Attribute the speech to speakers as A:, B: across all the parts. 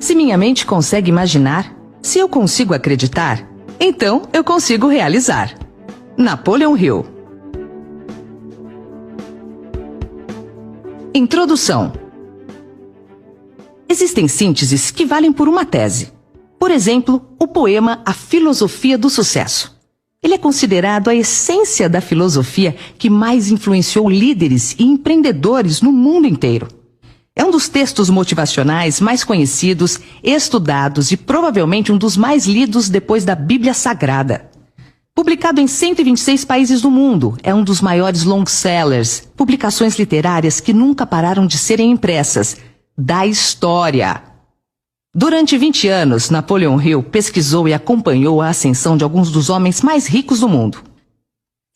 A: Se minha mente consegue imaginar, se eu consigo acreditar, então eu consigo realizar. Napoleon Hill. Introdução. Existem sínteses que valem por uma tese. Por exemplo, o poema A Filosofia do Sucesso. Ele é considerado a essência da filosofia que mais influenciou líderes e empreendedores no mundo inteiro. É um dos textos motivacionais mais conhecidos, estudados e provavelmente um dos mais lidos depois da Bíblia Sagrada. Publicado em 126 países do mundo, é um dos maiores long-sellers, publicações literárias que nunca pararam de serem impressas, da história. Durante 20 anos, Napoleon Hill pesquisou e acompanhou a ascensão de alguns dos homens mais ricos do mundo.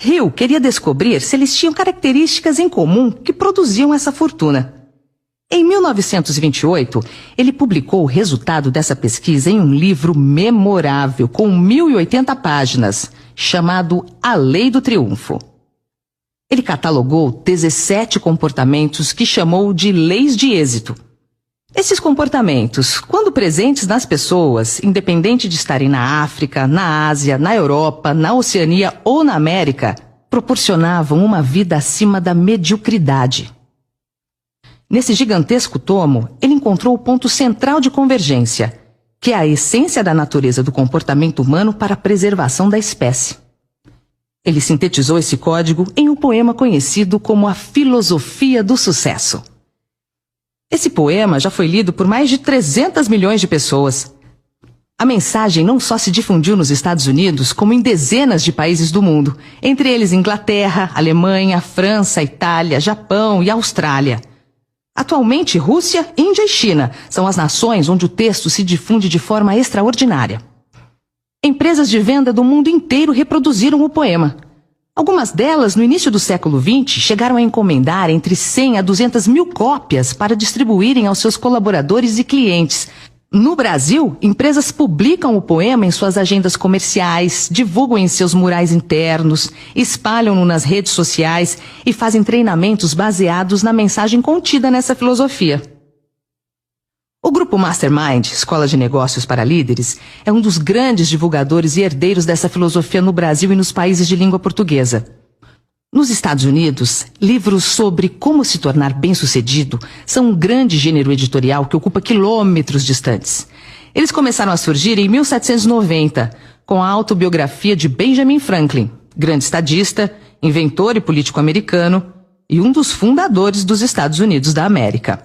A: Hill queria descobrir se eles tinham características em comum que produziam essa fortuna. Em 1928, ele publicou o resultado dessa pesquisa em um livro memorável com 1.080 páginas, chamado A Lei do Triunfo. Ele catalogou 17 comportamentos que chamou de leis de êxito. Esses comportamentos, quando presentes nas pessoas, independente de estarem na África, na Ásia, na Europa, na Oceania ou na América, proporcionavam uma vida acima da mediocridade. Nesse gigantesco tomo, ele encontrou o ponto central de convergência, que é a essência da natureza do comportamento humano para a preservação da espécie. Ele sintetizou esse código em um poema conhecido como A Filosofia do Sucesso. Esse poema já foi lido por mais de 300 milhões de pessoas. A mensagem não só se difundiu nos Estados Unidos, como em dezenas de países do mundo, entre eles Inglaterra, Alemanha, França, Itália, Japão e Austrália. Atualmente, Rússia, Índia e China são as nações onde o texto se difunde de forma extraordinária. Empresas de venda do mundo inteiro reproduziram o poema. Algumas delas, no início do século XX, chegaram a encomendar entre 100 a 200 mil cópias para distribuírem aos seus colaboradores e clientes. No Brasil, empresas publicam o poema em suas agendas comerciais, divulgam em seus murais internos, espalham-no nas redes sociais e fazem treinamentos baseados na mensagem contida nessa filosofia. O Grupo Mastermind, Escola de Negócios para Líderes, é um dos grandes divulgadores e herdeiros dessa filosofia no Brasil e nos países de língua portuguesa. Nos Estados Unidos, livros sobre como se tornar bem-sucedido são um grande gênero editorial que ocupa quilômetros distantes. Eles começaram a surgir em 1790, com a autobiografia de Benjamin Franklin, grande estadista, inventor e político americano e um dos fundadores dos Estados Unidos da América.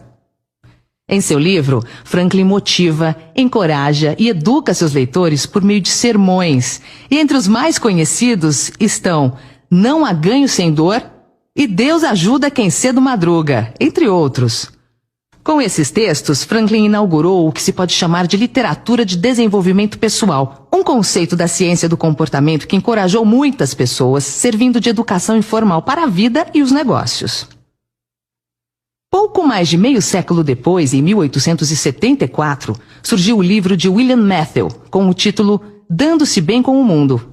A: Em seu livro, Franklin motiva, encoraja e educa seus leitores por meio de sermões, e entre os mais conhecidos estão Não há ganho sem dor e Deus ajuda quem cedo madruga, entre outros. Com esses textos, Franklin inaugurou o que se pode chamar de literatura de desenvolvimento pessoal, um conceito da ciência do comportamento que encorajou muitas pessoas, servindo de educação informal para a vida e os negócios. Pouco mais de meio século depois, em 1874, surgiu o livro de William Matthau, com o título Dando-se Bem com o Mundo.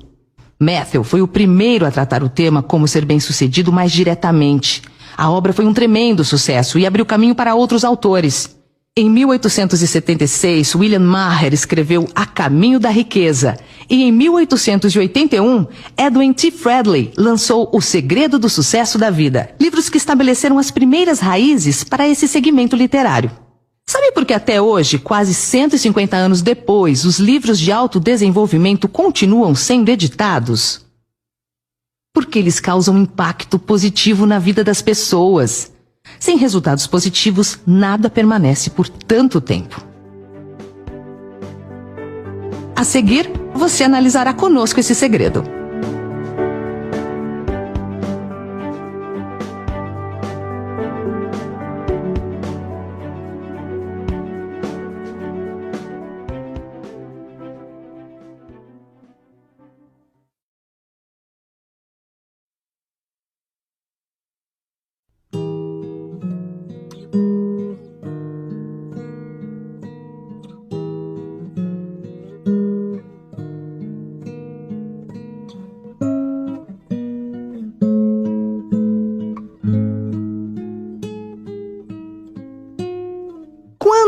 A: Matthau foi o primeiro a tratar o tema como ser bem-sucedido mais diretamente. A obra foi um tremendo sucesso e abriu caminho para outros autores. Em 1876, William Maher escreveu A Caminho da Riqueza. E em 1881, Edwin T. Friedley lançou O Segredo do Sucesso da Vida, livros que estabeleceram as primeiras raízes para esse segmento literário. Sabe por que até hoje, quase 150 anos depois, os livros de autodesenvolvimento continuam sendo editados? Porque eles causam impacto positivo na vida das pessoas. Sem resultados positivos, nada permanece por tanto tempo. A seguir, você analisará conosco esse segredo.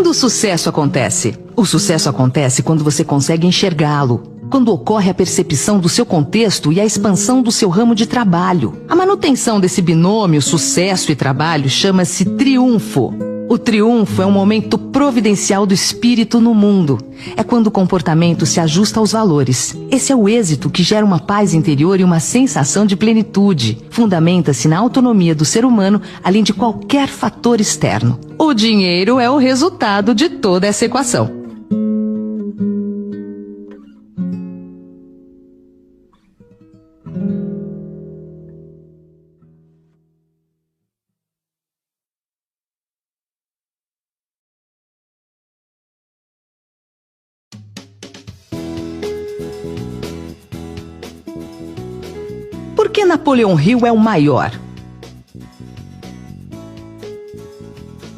A: Quando o sucesso acontece? O sucesso acontece quando você consegue enxergá-lo, quando ocorre a percepção do seu contexto e a expansão do seu ramo de trabalho. A manutenção desse binômio sucesso e trabalho chama-se triunfo. O triunfo é um momento providencial do espírito no mundo. É quando o comportamento se ajusta aos valores. Esse é o êxito que gera uma paz interior e uma sensação de plenitude. Fundamenta-se na autonomia do ser humano, além de qualquer fator externo. O dinheiro é o resultado de toda essa equação. Por que Napoleão Hill é o maior?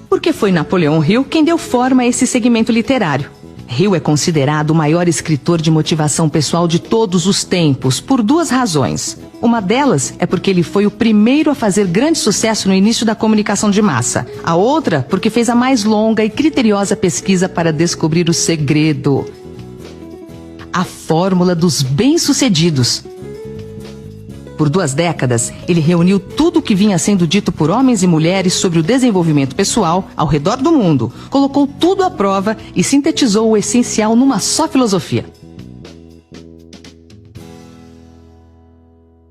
A: Porque foi Napoleão Hill quem deu forma a esse segmento literário. Hill é considerado o maior escritor de motivação pessoal de todos os tempos, por duas razões. Uma delas é porque ele foi o primeiro a fazer grande sucesso no início da comunicação de massa. A outra, porque fez a mais longa e criteriosa pesquisa para descobrir o segredo. A fórmula dos bem-sucedidos. Por 2 décadas, ele reuniu tudo o que vinha sendo dito por homens e mulheres sobre o desenvolvimento pessoal ao redor do mundo, colocou tudo à prova e sintetizou o essencial numa só filosofia.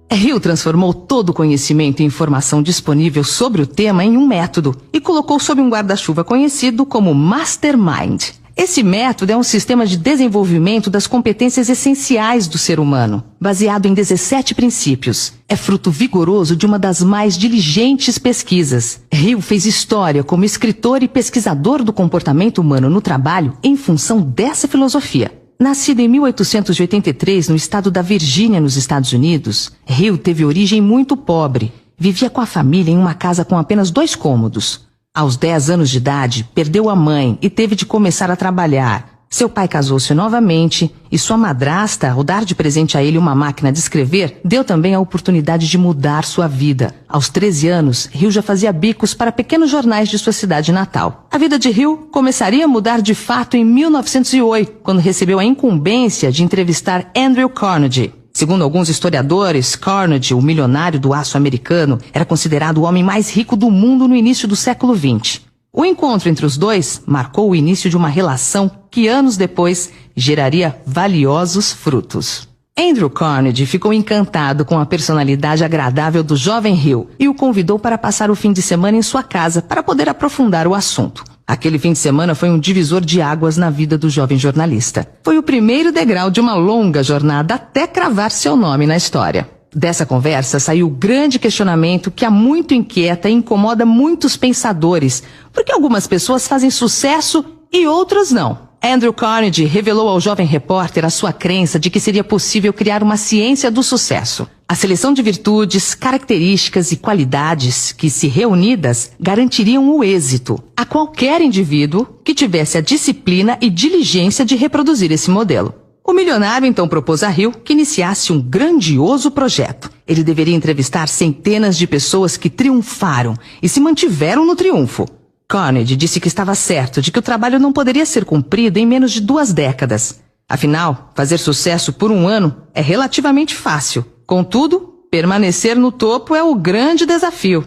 A: Hill transformou todo o conhecimento e informação disponível sobre o tema em um método e colocou sob um guarda-chuva conhecido como Mastermind. Esse método é um sistema de desenvolvimento das competências essenciais do ser humano, baseado em 17 princípios. É fruto vigoroso de uma das mais diligentes pesquisas. Hill fez história como escritor e pesquisador do comportamento humano no trabalho em função dessa filosofia. Nascido em 1883 no estado da Virgínia, nos Estados Unidos, Hill teve origem muito pobre. Vivia com a família em uma casa com apenas 2 cômodos. Aos 10 anos de idade, perdeu a mãe e teve de começar a trabalhar. Seu pai casou-se novamente e sua madrasta, ao dar de presente a ele uma máquina de escrever, deu também a oportunidade de mudar sua vida. Aos 13 anos, Hill já fazia bicos para pequenos jornais de sua cidade natal. A vida de Hill começaria a mudar de fato em 1908, quando recebeu a incumbência de entrevistar Andrew Carnegie. Segundo alguns historiadores, Carnegie, o milionário do aço americano, era considerado o homem mais rico do mundo no início do século XX. O encontro entre os dois marcou o início de uma relação que anos depois geraria valiosos frutos. Andrew Carnegie ficou encantado com a personalidade agradável do jovem Hill e o convidou para passar o fim de semana em sua casa para poder aprofundar o assunto. Aquele fim de semana foi um divisor de águas na vida do jovem jornalista. Foi o primeiro degrau de uma longa jornada até cravar seu nome na história. Dessa conversa saiu o grande questionamento que há muito inquieta e incomoda muitos pensadores, porque algumas pessoas fazem sucesso e outras não. Andrew Carnegie revelou ao jovem repórter a sua crença de que seria possível criar uma ciência do sucesso. A seleção de virtudes, características e qualidades que, se reunidas, garantiriam o êxito a qualquer indivíduo que tivesse a disciplina e diligência de reproduzir esse modelo. O milionário então propôs a Hill que iniciasse um grandioso projeto. Ele deveria entrevistar centenas de pessoas que triunfaram e se mantiveram no triunfo. Carnegie disse que estava certo de que o trabalho não poderia ser cumprido em menos de 2 décadas. Afinal, fazer sucesso por 1 ano é relativamente fácil. Contudo, permanecer no topo é o grande desafio.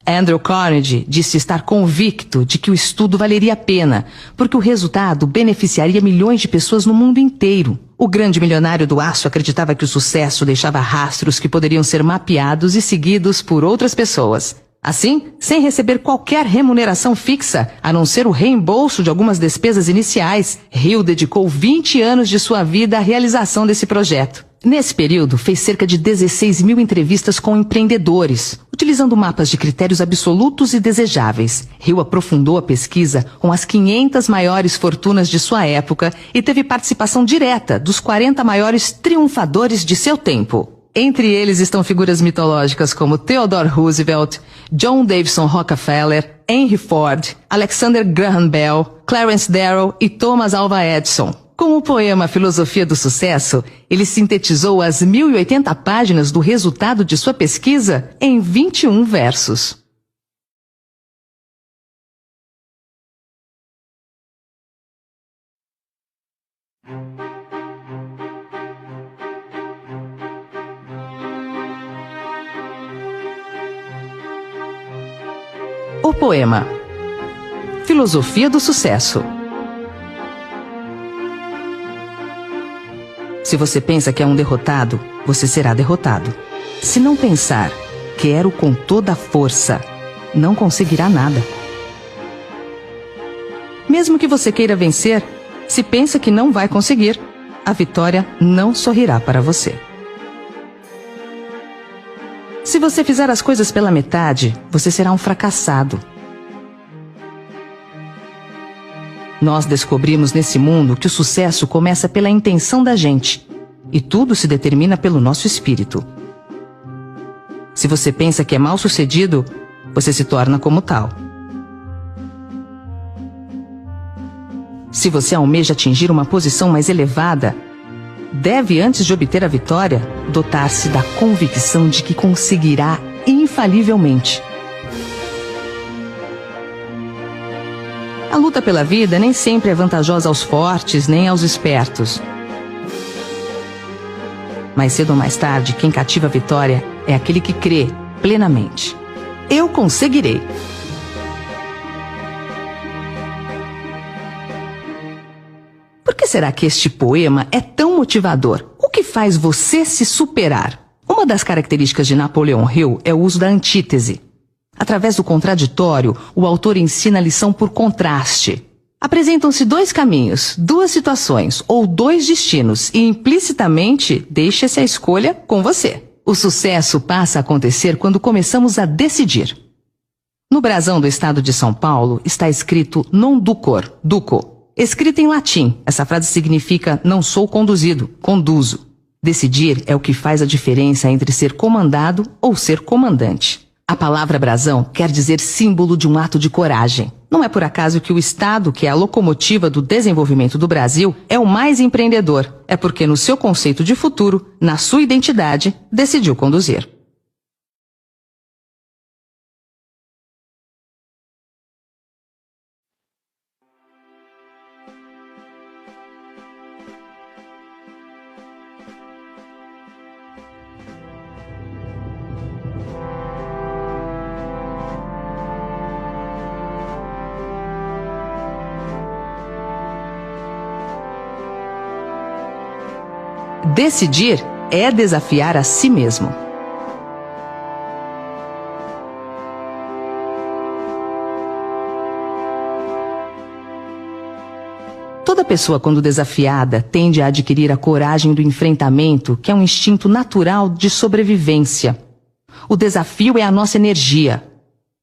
A: Andrew Carnegie disse estar convicto de que o estudo valeria a pena, porque o resultado beneficiaria milhões de pessoas no mundo inteiro. O grande milionário do aço acreditava que o sucesso deixava rastros que poderiam ser mapeados e seguidos por outras pessoas. Assim, sem receber qualquer remuneração fixa, a não ser o reembolso de algumas despesas iniciais, Hill dedicou 20 anos de sua vida à realização desse projeto. Nesse período, fez cerca de 16 mil entrevistas com empreendedores, utilizando mapas de critérios absolutos e desejáveis. Hill aprofundou a pesquisa com as 500 maiores fortunas de sua época e teve participação direta dos 40 maiores triunfadores de seu tempo. Entre eles estão figuras mitológicas como Theodore Roosevelt, John Davison Rockefeller, Henry Ford, Alexander Graham Bell, Clarence Darrow e Thomas Alva Edison. Com o poema Filosofia do Sucesso, ele sintetizou as 1080 páginas do resultado de sua pesquisa em 21 versos. O poema Filosofia do Sucesso. Se você pensa que é um derrotado, você será derrotado. Se não pensar, quero com toda a força, não conseguirá nada. Mesmo que você queira vencer, se pensa que não vai conseguir, a vitória não sorrirá para você. Se você fizer as coisas pela metade, você será um fracassado. Nós descobrimos nesse mundo que o sucesso começa pela intenção da gente, e tudo se determina pelo nosso espírito. Se você pensa que é mal-sucedido, você se torna como tal. Se você almeja atingir uma posição mais elevada, deve, antes de obter a vitória, dotar-se da convicção de que conseguirá infalivelmente. A luta pela vida nem sempre é vantajosa aos fortes nem aos espertos. Mais cedo ou mais tarde, quem cativa a vitória é aquele que crê plenamente. Eu conseguirei. Por que será que este poema é tão motivador? O que faz você se superar? Uma das características de Napoleão Hill é o uso da antítese. Através do contraditório, o autor ensina a lição por contraste. Apresentam-se dois caminhos, duas situações ou dois destinos e implicitamente deixa-se a escolha com você. O sucesso passa a acontecer quando começamos a decidir. No brasão do estado de São Paulo está escrito non ducor, duco. Escrita em latim, essa frase significa não sou conduzido, conduzo. Decidir é o que faz a diferença entre ser comandado ou ser comandante. A palavra brasão quer dizer símbolo de um ato de coragem. Não é por acaso que o Estado, que é a locomotiva do desenvolvimento do Brasil, é o mais empreendedor. É porque no seu conceito de futuro, na sua identidade, decidiu conduzir. Decidir é desafiar a si mesmo. Toda pessoa, quando desafiada, tende a adquirir a coragem do enfrentamento, que é um instinto natural de sobrevivência. O desafio é a nossa energia.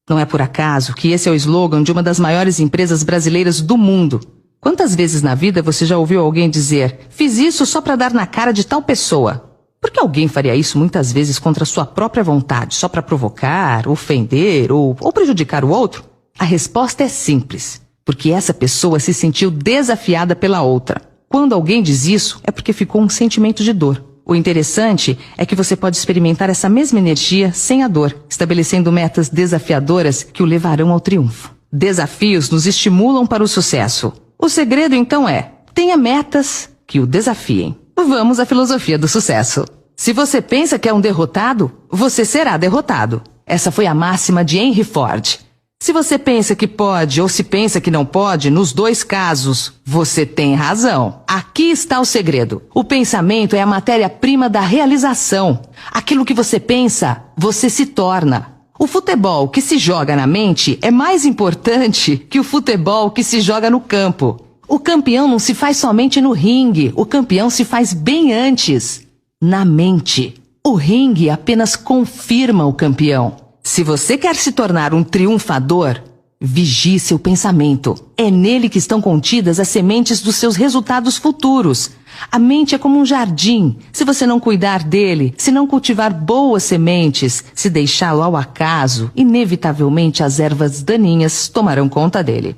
A: Não é por acaso que esse é o slogan de uma das maiores empresas brasileiras do mundo. Quantas vezes na vida você já ouviu alguém dizer: fiz isso só para dar na cara de tal pessoa? Por que alguém faria isso muitas vezes contra sua própria vontade, só para provocar, ofender ou prejudicar o outro? A resposta é simples, porque essa pessoa se sentiu desafiada pela outra. Quando alguém diz isso, é porque ficou um sentimento de dor. O interessante é que você pode experimentar essa mesma energia sem a dor, estabelecendo metas desafiadoras que o levarão ao triunfo. Desafios nos estimulam para o sucesso. O segredo, então, é: tenha metas que o desafiem. Vamos à filosofia do sucesso. Se você pensa que é um derrotado, você será derrotado. Essa foi a máxima de Henry Ford. Se você pensa que pode ou se pensa que não pode, nos dois casos, você tem razão. Aqui está o segredo. O pensamento é a matéria-prima da realização. Aquilo que você pensa, você se torna. O futebol que se joga na mente é mais importante que o futebol que se joga no campo. O campeão não se faz somente no ringue, o campeão se faz bem antes, na mente. O ringue apenas confirma o campeão. Se você quer se tornar um triunfador, vigie seu pensamento. É nele que estão contidas as sementes dos seus resultados futuros. A mente é como um jardim. Se você não cuidar dele, se não cultivar boas sementes, se deixá-lo ao acaso, inevitavelmente as ervas daninhas tomarão conta dele.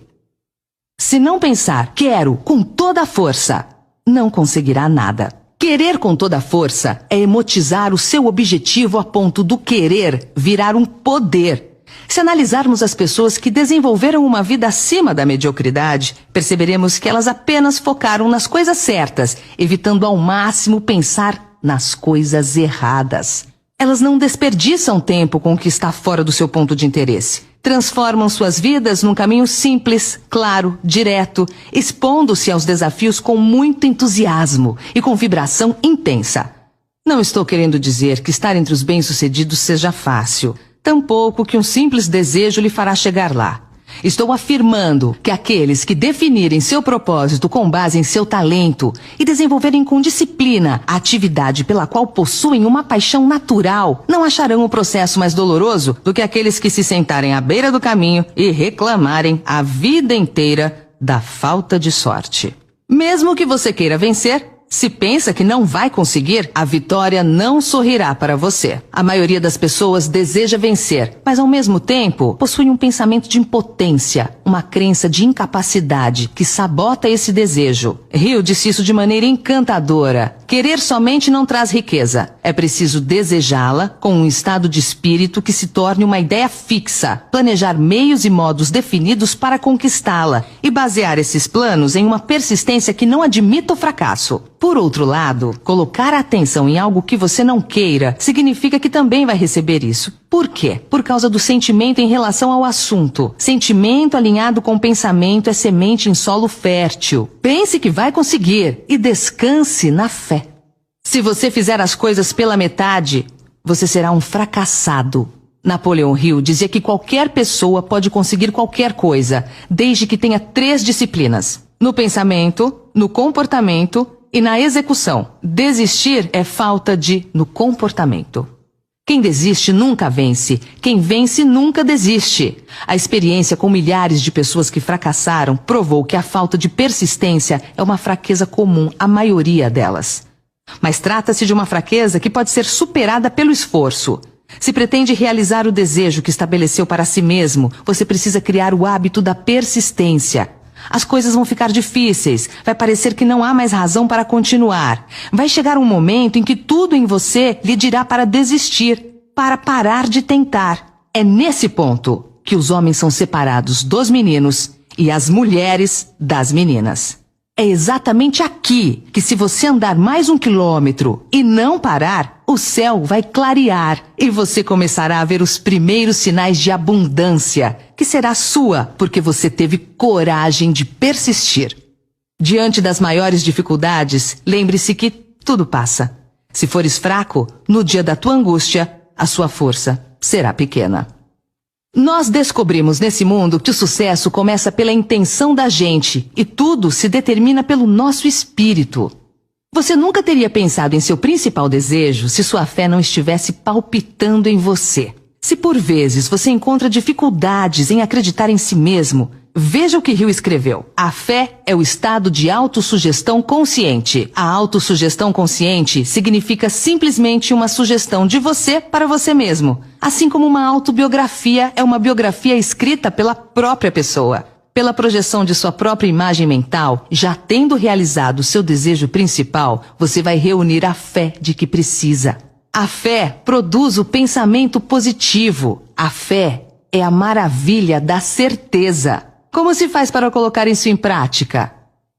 A: Se não pensar, quero, com toda a força, não conseguirá nada. Querer com toda a força é emotizar o seu objetivo a ponto do querer virar um poder. Se analisarmos as pessoas que desenvolveram uma vida acima da mediocridade, perceberemos que elas apenas focaram nas coisas certas, evitando ao máximo pensar nas coisas erradas. Elas não desperdiçam tempo com o que está fora do seu ponto de interesse. Transformam suas vidas num caminho simples, claro, direto, expondo-se aos desafios com muito entusiasmo e com vibração intensa. Não estou querendo dizer que estar entre os bem-sucedidos seja fácil, tampouco que um simples desejo lhe fará chegar lá. Estou afirmando que aqueles que definirem seu propósito com base em seu talento e desenvolverem com disciplina a atividade pela qual possuem uma paixão natural não acharão o processo mais doloroso do que aqueles que se sentarem à beira do caminho e reclamarem a vida inteira da falta de sorte. Mesmo que você queira vencer, se pensa que não vai conseguir, a vitória não sorrirá para você. A maioria das pessoas deseja vencer, mas ao mesmo tempo possui um pensamento de impotência, uma crença de incapacidade que sabota esse desejo. Hill disse isso de maneira encantadora. Querer somente não traz riqueza. É preciso desejá-la com um estado de espírito que se torne uma ideia fixa, planejar meios e modos definidos para conquistá-la e basear esses planos em uma persistência que não admita o fracasso. Por outro lado, colocar a atenção em algo que você não queira significa que também vai receber isso. Por quê? Por causa do sentimento em relação ao assunto. Sentimento alinhado com pensamento é semente em solo fértil. Pense que vai conseguir e descanse na fé. Se você fizer as coisas pela metade, você será um fracassado. Napoleão Hill dizia que qualquer pessoa pode conseguir qualquer coisa, desde que tenha 3 disciplinas: no pensamento, no comportamento e na execução. Desistir é falta no comportamento. Quem desiste nunca vence. Quem vence nunca desiste. A experiência com milhares de pessoas que fracassaram provou que a falta de persistência é uma fraqueza comum à maioria delas. Mas trata-se de uma fraqueza que pode ser superada pelo esforço. Se pretende realizar o desejo que estabeleceu para si mesmo, você precisa criar o hábito da persistência. As coisas vão ficar difíceis, vai parecer que não há mais razão para continuar. Vai chegar um momento em que tudo em você lhe dirá para desistir, para parar de tentar. É nesse ponto que os homens são separados dos meninos e as mulheres das meninas. É exatamente aqui que, se você andar mais 1 quilômetro e não parar, o céu vai clarear e você começará a ver os primeiros sinais de abundância, que será sua porque você teve coragem de persistir. Diante das maiores dificuldades, lembre-se que tudo passa. Se fores fraco, no dia da tua angústia, a sua força será pequena. Nós descobrimos nesse mundo que o sucesso começa pela intenção da gente e tudo se determina pelo nosso espírito. Você nunca teria pensado em seu principal desejo se sua fé não estivesse palpitando em você. Se por vezes você encontra dificuldades em acreditar em si mesmo, veja o que Hill escreveu. A fé é o estado de autossugestão consciente. A autossugestão consciente significa simplesmente uma sugestão de você para você mesmo. Assim como uma autobiografia é uma biografia escrita pela própria pessoa. Pela projeção de sua própria imagem mental, já tendo realizado seu desejo principal, você vai reunir a fé de que precisa. A fé produz o pensamento positivo. A fé é a maravilha da certeza. Como se faz para colocar isso em prática?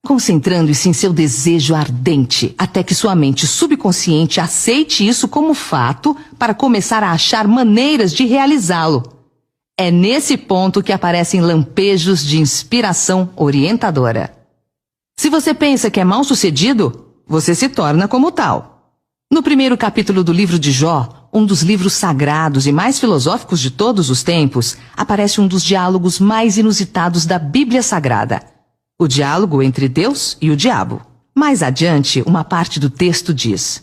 A: Concentrando-se em seu desejo ardente, até que sua mente subconsciente aceite isso como fato para começar a achar maneiras de realizá-lo. É nesse ponto que aparecem lampejos de inspiração orientadora. Se você pensa que é mal-sucedido, você se torna como tal. No primeiro capítulo do livro de Jó, um dos livros sagrados e mais filosóficos de todos os tempos, aparece um dos diálogos mais inusitados da Bíblia Sagrada. O diálogo entre Deus e o diabo. Mais adiante, uma parte do texto diz: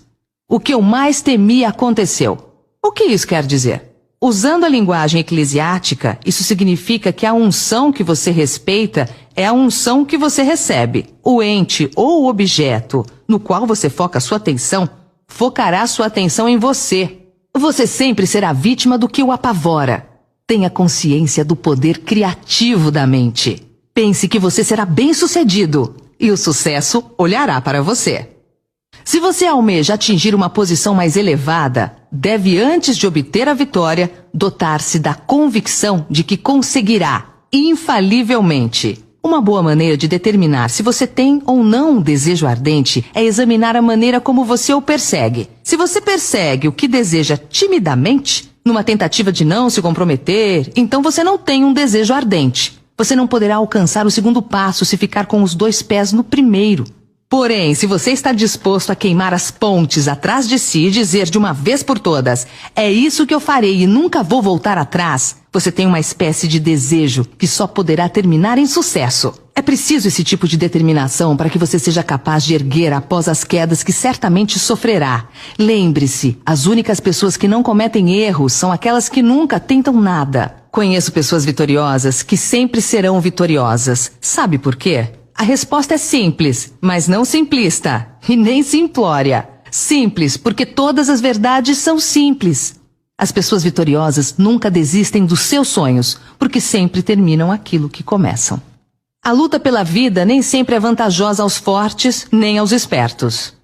A: "O que eu mais temia aconteceu." O que isso quer dizer? Usando a linguagem eclesiástica, isso significa que a unção que você respeita é a unção que você recebe. O ente ou o objeto no qual você foca sua atenção, focará sua atenção em você. Você sempre será vítima do que o apavora. Tenha consciência do poder criativo da mente. Pense que você será bem-sucedido e o sucesso olhará para você. Se você almeja atingir uma posição mais elevada, deve, antes de obter a vitória, dotar-se da convicção de que conseguirá, infalivelmente. Uma boa maneira de determinar se você tem ou não um desejo ardente é examinar a maneira como você o persegue. Se você persegue o que deseja timidamente, numa tentativa de não se comprometer, então você não tem um desejo ardente. Você não poderá alcançar o segundo passo se ficar com os 2 pés no primeiro. Porém, se você está disposto a queimar as pontes atrás de si e dizer de uma vez por todas, é isso que eu farei e nunca vou voltar atrás, você tem uma espécie de desejo que só poderá terminar em sucesso. É preciso esse tipo de determinação para que você seja capaz de erguer após as quedas que certamente sofrerá. Lembre-se, as únicas pessoas que não cometem erros são aquelas que nunca tentam nada. Conheço pessoas vitoriosas que sempre serão vitoriosas. Sabe por quê? A resposta é simples, mas não simplista, e nem simplória. Simples, porque todas as verdades são simples. As pessoas vitoriosas nunca desistem dos seus sonhos, porque sempre terminam aquilo que começam. A luta pela vida nem sempre é vantajosa aos fortes, nem aos espertos.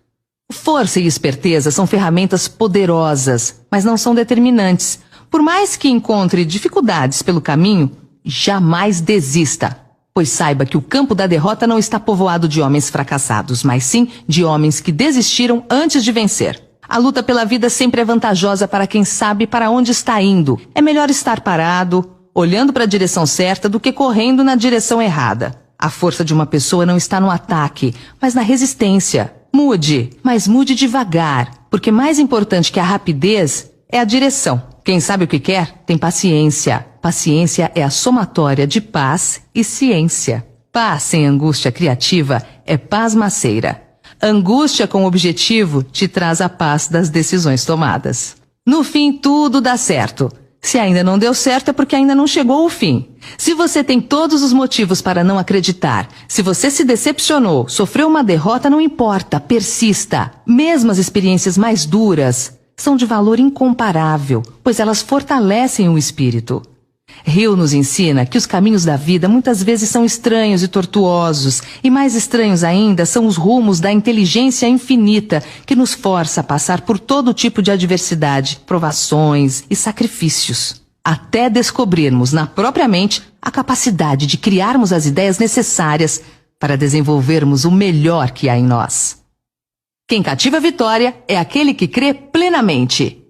A: Força e esperteza são ferramentas poderosas, mas não são determinantes. Por mais que encontre dificuldades pelo caminho, jamais desista. Pois saiba que o campo da derrota não está povoado de homens fracassados, mas sim de homens que desistiram antes de vencer. A luta pela vida sempre é vantajosa para quem sabe para onde está indo. É melhor estar parado, olhando para a direção certa, do que correndo na direção errada. A força de uma pessoa não está no ataque, mas na resistência. Mude, mas mude devagar, porque mais importante que a rapidez é a direção. Quem sabe o que quer, tem paciência. Paciência é a somatória de paz e ciência. Paz sem angústia criativa é pasmaceira. Angústia com objetivo te traz a paz das decisões tomadas. No fim, tudo dá certo. Se ainda não deu certo, é porque ainda não chegou o fim. Se você tem todos os motivos para não acreditar, se você se decepcionou, sofreu uma derrota, não importa, persista. Mesmo as experiências mais duras são de valor incomparável, pois elas fortalecem o espírito. Hill nos ensina que os caminhos da vida muitas vezes são estranhos e tortuosos, e mais estranhos ainda são os rumos da inteligência infinita que nos força a passar por todo tipo de adversidade, provações e sacrifícios, até descobrirmos na própria mente a capacidade de criarmos as ideias necessárias para desenvolvermos o melhor que há em nós. Quem cativa a vitória é aquele que crê plenamente.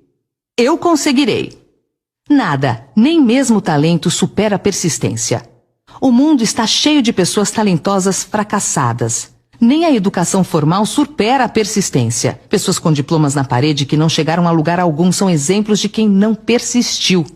A: Eu conseguirei. Nada, nem mesmo o talento, supera a persistência. O mundo está cheio de pessoas talentosas fracassadas. Nem a educação formal supera a persistência. Pessoas com diplomas na parede que não chegaram a lugar algum são exemplos de quem não persistiu.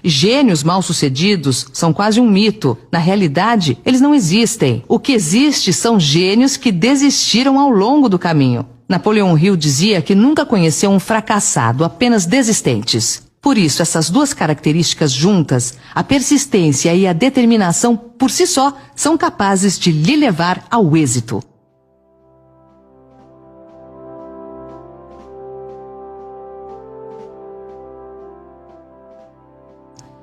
A: Gênios mal-sucedidos são quase um mito. Na realidade, eles não existem. O que existe são gênios que desistiram ao longo do caminho. Napoleão Hill dizia que nunca conheceu um fracassado, apenas desistentes. Por isso, essas duas características juntas, a persistência e a determinação por si só, são capazes de lhe levar ao êxito.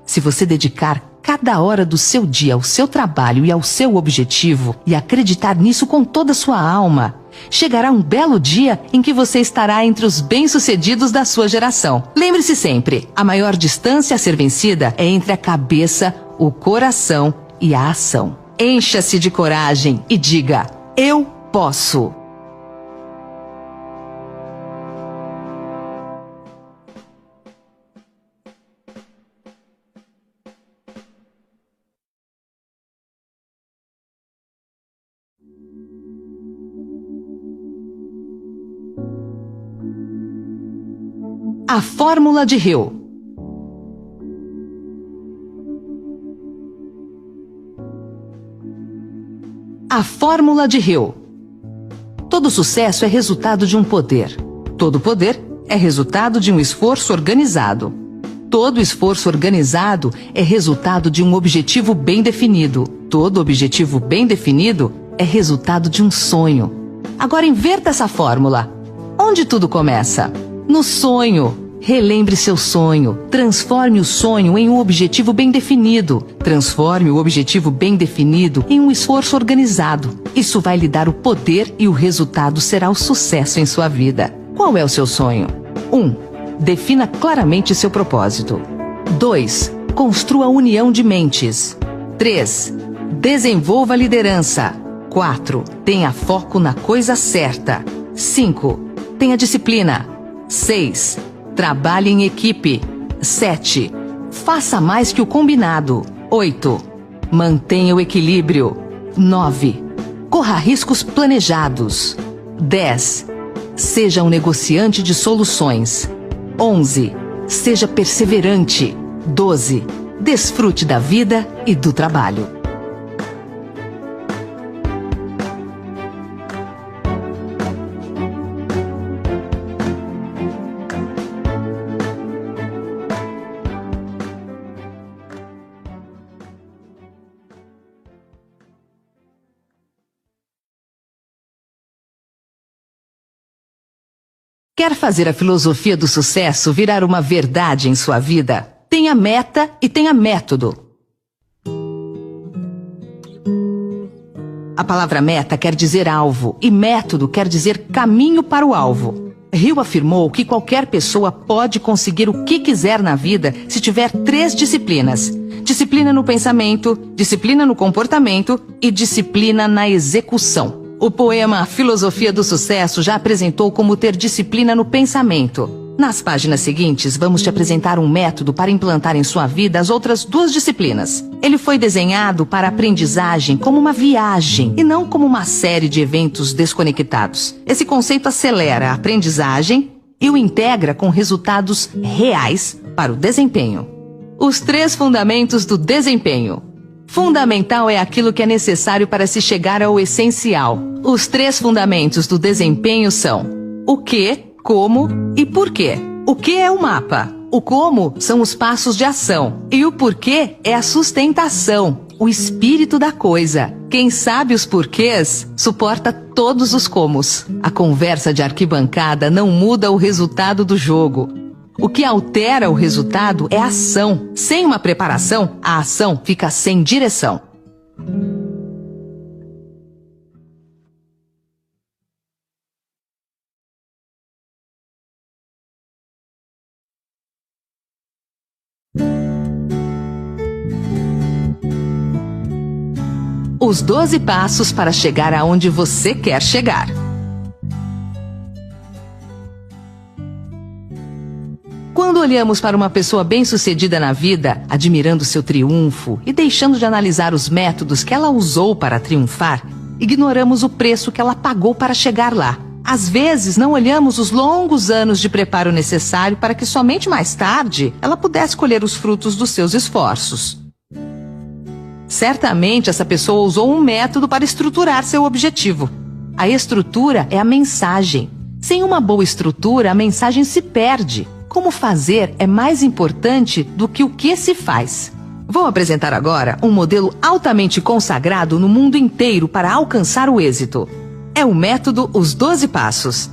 A: Se você dedicar cada hora do seu dia ao seu trabalho e ao seu objetivo e acreditar nisso com toda a sua alma, chegará um belo dia em que você estará entre os bem-sucedidos da sua geração. Lembre-se sempre, a maior distância a ser vencida é entre a cabeça, o coração e a ação. Encha-se de coragem e diga: eu posso! A fórmula de Hill. A fórmula de Hill. Todo sucesso é resultado de um poder. Todo poder é resultado de um esforço organizado. Todo esforço organizado é resultado de um objetivo bem definido. Todo objetivo bem definido é resultado de um sonho. Agora inverta essa fórmula. Onde tudo começa? No sonho. Relembre seu sonho. Transforme o sonho em um objetivo bem definido. Transforme o objetivo bem definido em um esforço organizado. Isso vai lhe dar o poder e o resultado será o sucesso em sua vida. Qual é o seu sonho? 1. Defina claramente seu propósito. 2. Construa a união de mentes. 3. Desenvolva a liderança. 4. Tenha foco na coisa certa. 5. Tenha disciplina. 6. Trabalhe em equipe. 7. Faça mais que o combinado. 8. Mantenha o equilíbrio. 9. Corra riscos planejados. 10. Seja um negociante de soluções. 11. Seja perseverante. 12. Desfrute da vida e do trabalho. Quer fazer a filosofia do sucesso virar uma verdade em sua vida? Tenha meta e tenha método. A palavra meta quer dizer alvo e método quer dizer caminho para o alvo. Hill afirmou que qualquer pessoa pode conseguir o que quiser na vida se tiver 3 disciplinas: disciplina no pensamento, disciplina no comportamento e disciplina na execução. O poema Filosofia do Sucesso já apresentou como ter disciplina no pensamento. Nas páginas seguintes, vamos te apresentar um método para implantar em sua vida as outras 2 disciplinas. Ele foi desenhado para a aprendizagem como uma viagem e não como uma série de eventos desconectados. Esse conceito acelera a aprendizagem e o integra com resultados reais para o desempenho. Os 3 fundamentos do desempenho. Fundamental é aquilo que é necessário para se chegar ao essencial. Os 3 fundamentos do desempenho são o que, como e porquê. O que é o mapa? O como são os passos de ação. E o porquê é a sustentação, o espírito da coisa. Quem sabe os porquês, suporta todos os comos. A conversa de arquibancada não muda o resultado do jogo. O que altera o resultado é a ação. Sem uma preparação, a ação fica sem direção. Os 12 passos para chegar aonde você quer chegar. Quando olhamos para uma pessoa bem-sucedida na vida, admirando seu triunfo e deixando de analisar os métodos que ela usou para triunfar, ignoramos o preço que ela pagou para chegar lá. Às vezes, não olhamos os longos anos de preparo necessário para que somente mais tarde ela pudesse colher os frutos dos seus esforços. Certamente, essa pessoa usou um método para estruturar seu objetivo. A estrutura é a mensagem. Sem uma boa estrutura, a mensagem se perde. Como fazer é mais importante do que o que se faz. Vou apresentar agora um modelo altamente consagrado no mundo inteiro para alcançar o êxito. É o método Os 12 Passos.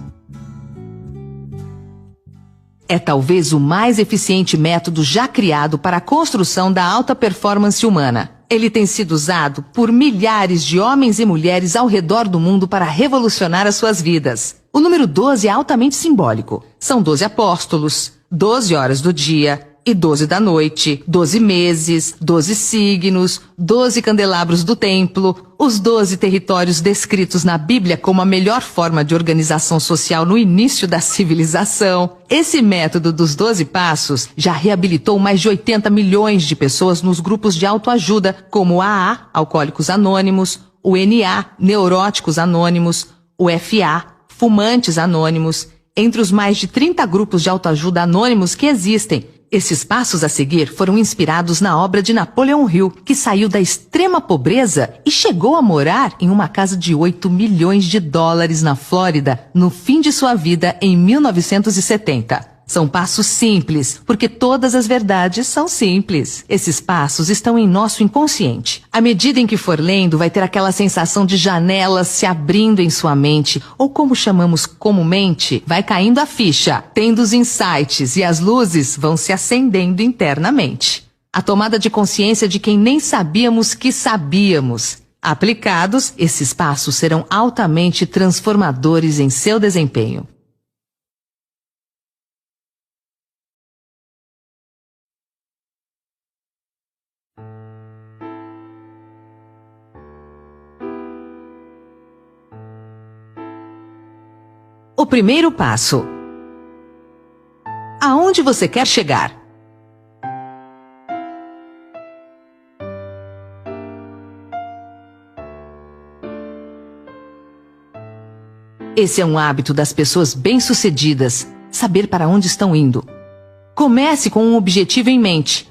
A: É talvez o mais eficiente método já criado para a construção da alta performance humana. Ele tem sido usado por milhares de homens e mulheres ao redor do mundo para revolucionar as suas vidas. O número 12 é altamente simbólico. São 12 apóstolos, 12 horas do dia e 12 da noite, 12 meses, 12 signos, 12 candelabros do templo, os 12 territórios descritos na Bíblia como a melhor forma de organização social no início da civilização. Esse método dos 12 passos já reabilitou mais de 80 milhões de pessoas nos grupos de autoajuda, como o AA, Alcoólicos Anônimos, o NA, Neuróticos Anônimos, o FA, Fumantes Anônimos, entre os mais de 30 grupos de autoajuda anônimos que existem. Esses passos a seguir foram inspirados na obra de Napoleão Hill, que saiu da extrema pobreza e chegou a morar em uma casa de 8 milhões de dólares na Flórida no fim de sua vida em 1970. São passos simples, porque todas as verdades são simples. Esses passos estão em nosso inconsciente. À medida em que for lendo, vai ter aquela sensação de janelas se abrindo em sua mente, ou como chamamos comumente, vai caindo a ficha, tendo os insights e as luzes vão se acendendo internamente. A tomada de consciência de quem nem sabíamos que sabíamos. Aplicados, esses passos serão altamente transformadores em seu desempenho. O primeiro passo. Aonde você quer chegar? Esse é um hábito das pessoas bem-sucedidas, saber para onde estão indo. Comece com um objetivo em mente.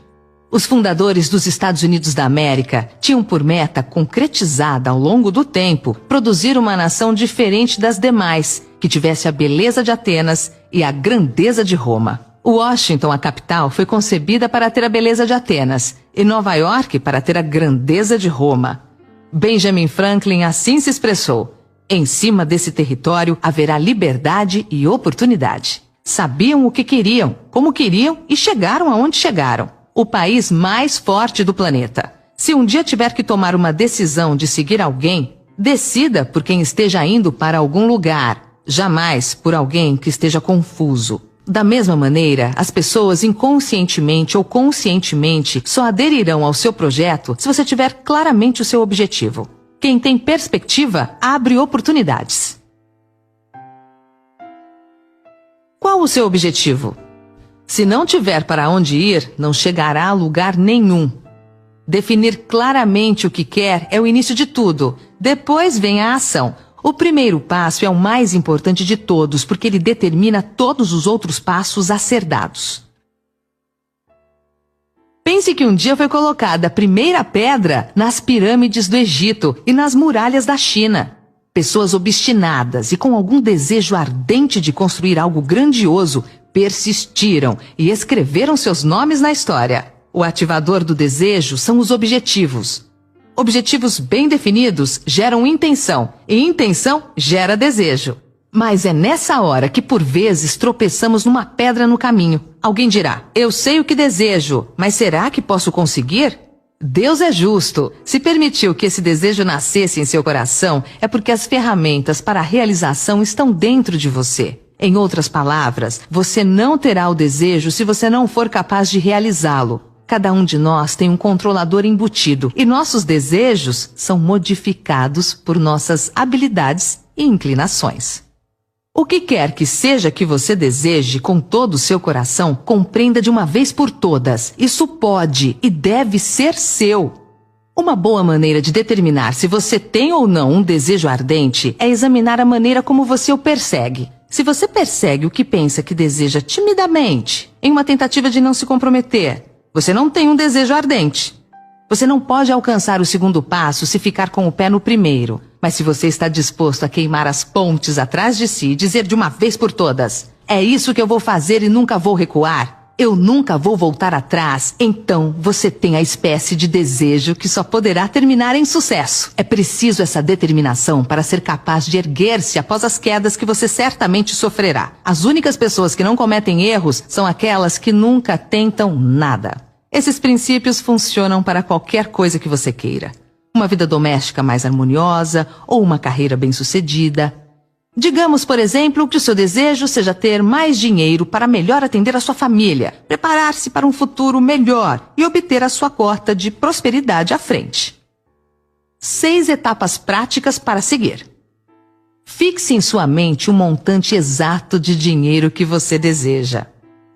A: Os fundadores dos Estados Unidos da América tinham por meta, concretizada ao longo do tempo, produzir uma nação diferente das demais, que tivesse a beleza de Atenas e a grandeza de Roma. Washington, a capital, foi concebida para ter a beleza de Atenas, e Nova York para ter a grandeza de Roma. Benjamin Franklin assim se expressou: em cima desse território haverá liberdade e oportunidade. Sabiam o que queriam, como queriam e chegaram aonde chegaram. O país mais forte do planeta. Se um dia tiver que tomar uma decisão de seguir alguém, decida por quem esteja indo para algum lugar, jamais por alguém que esteja confuso. Da mesma maneira, as pessoas inconscientemente ou conscientemente só aderirão ao seu projeto se você tiver claramente o seu objetivo. Quem tem perspectiva abre oportunidades. Qual o seu objetivo? Se não tiver para onde ir, não chegará a lugar nenhum. Definir claramente o que quer é o início de tudo. Depois vem a ação. O primeiro passo é o mais importante de todos, porque ele determina todos os outros passos a ser dados. Pense que um dia foi colocada a primeira pedra nas pirâmides do Egito e nas muralhas da China. Pessoas obstinadas e com algum desejo ardente de construir algo grandioso persistiram e escreveram seus nomes na história. O ativador do desejo são os objetivos. Objetivos bem definidos geram intenção, e intenção gera desejo. Mas é nessa hora que por vezes tropeçamos numa pedra no caminho. Alguém dirá: eu sei o que desejo, mas será que posso conseguir? Deus é justo. Se permitiu que esse desejo nascesse em seu coração, é porque as ferramentas para a realização estão dentro de você. Em outras palavras, você não terá o desejo se você não for capaz de realizá-lo. Cada um de nós tem um controlador embutido e nossos desejos são modificados por nossas habilidades e inclinações. O que quer que seja que você deseje com todo o seu coração, compreenda de uma vez por todas. Isso pode e deve ser seu. Uma boa maneira de determinar se você tem ou não um desejo ardente é examinar a maneira como você o persegue. Se você persegue o que pensa que deseja timidamente, em uma tentativa de não se comprometer, você não tem um desejo ardente. Você não pode alcançar o segundo passo se ficar com o pé no primeiro. Mas se você está disposto a queimar as pontes atrás de si e dizer de uma vez por todas: é isso que eu vou fazer e nunca vou recuar, eu nunca vou voltar atrás, então você tem a espécie de desejo que só poderá terminar em sucesso. É preciso essa determinação para ser capaz de erguer-se após as quedas que você certamente sofrerá. As únicas pessoas que não cometem erros são aquelas que nunca tentam nada. Esses princípios funcionam para qualquer coisa que você queira. Uma vida doméstica mais harmoniosa ou uma carreira bem-sucedida. Digamos, por exemplo, que o seu desejo seja ter mais dinheiro para melhor atender a sua família, preparar-se para um futuro melhor e obter a sua cota de prosperidade à frente. 6 etapas práticas para seguir. Fixe em sua mente o montante exato de dinheiro que você deseja.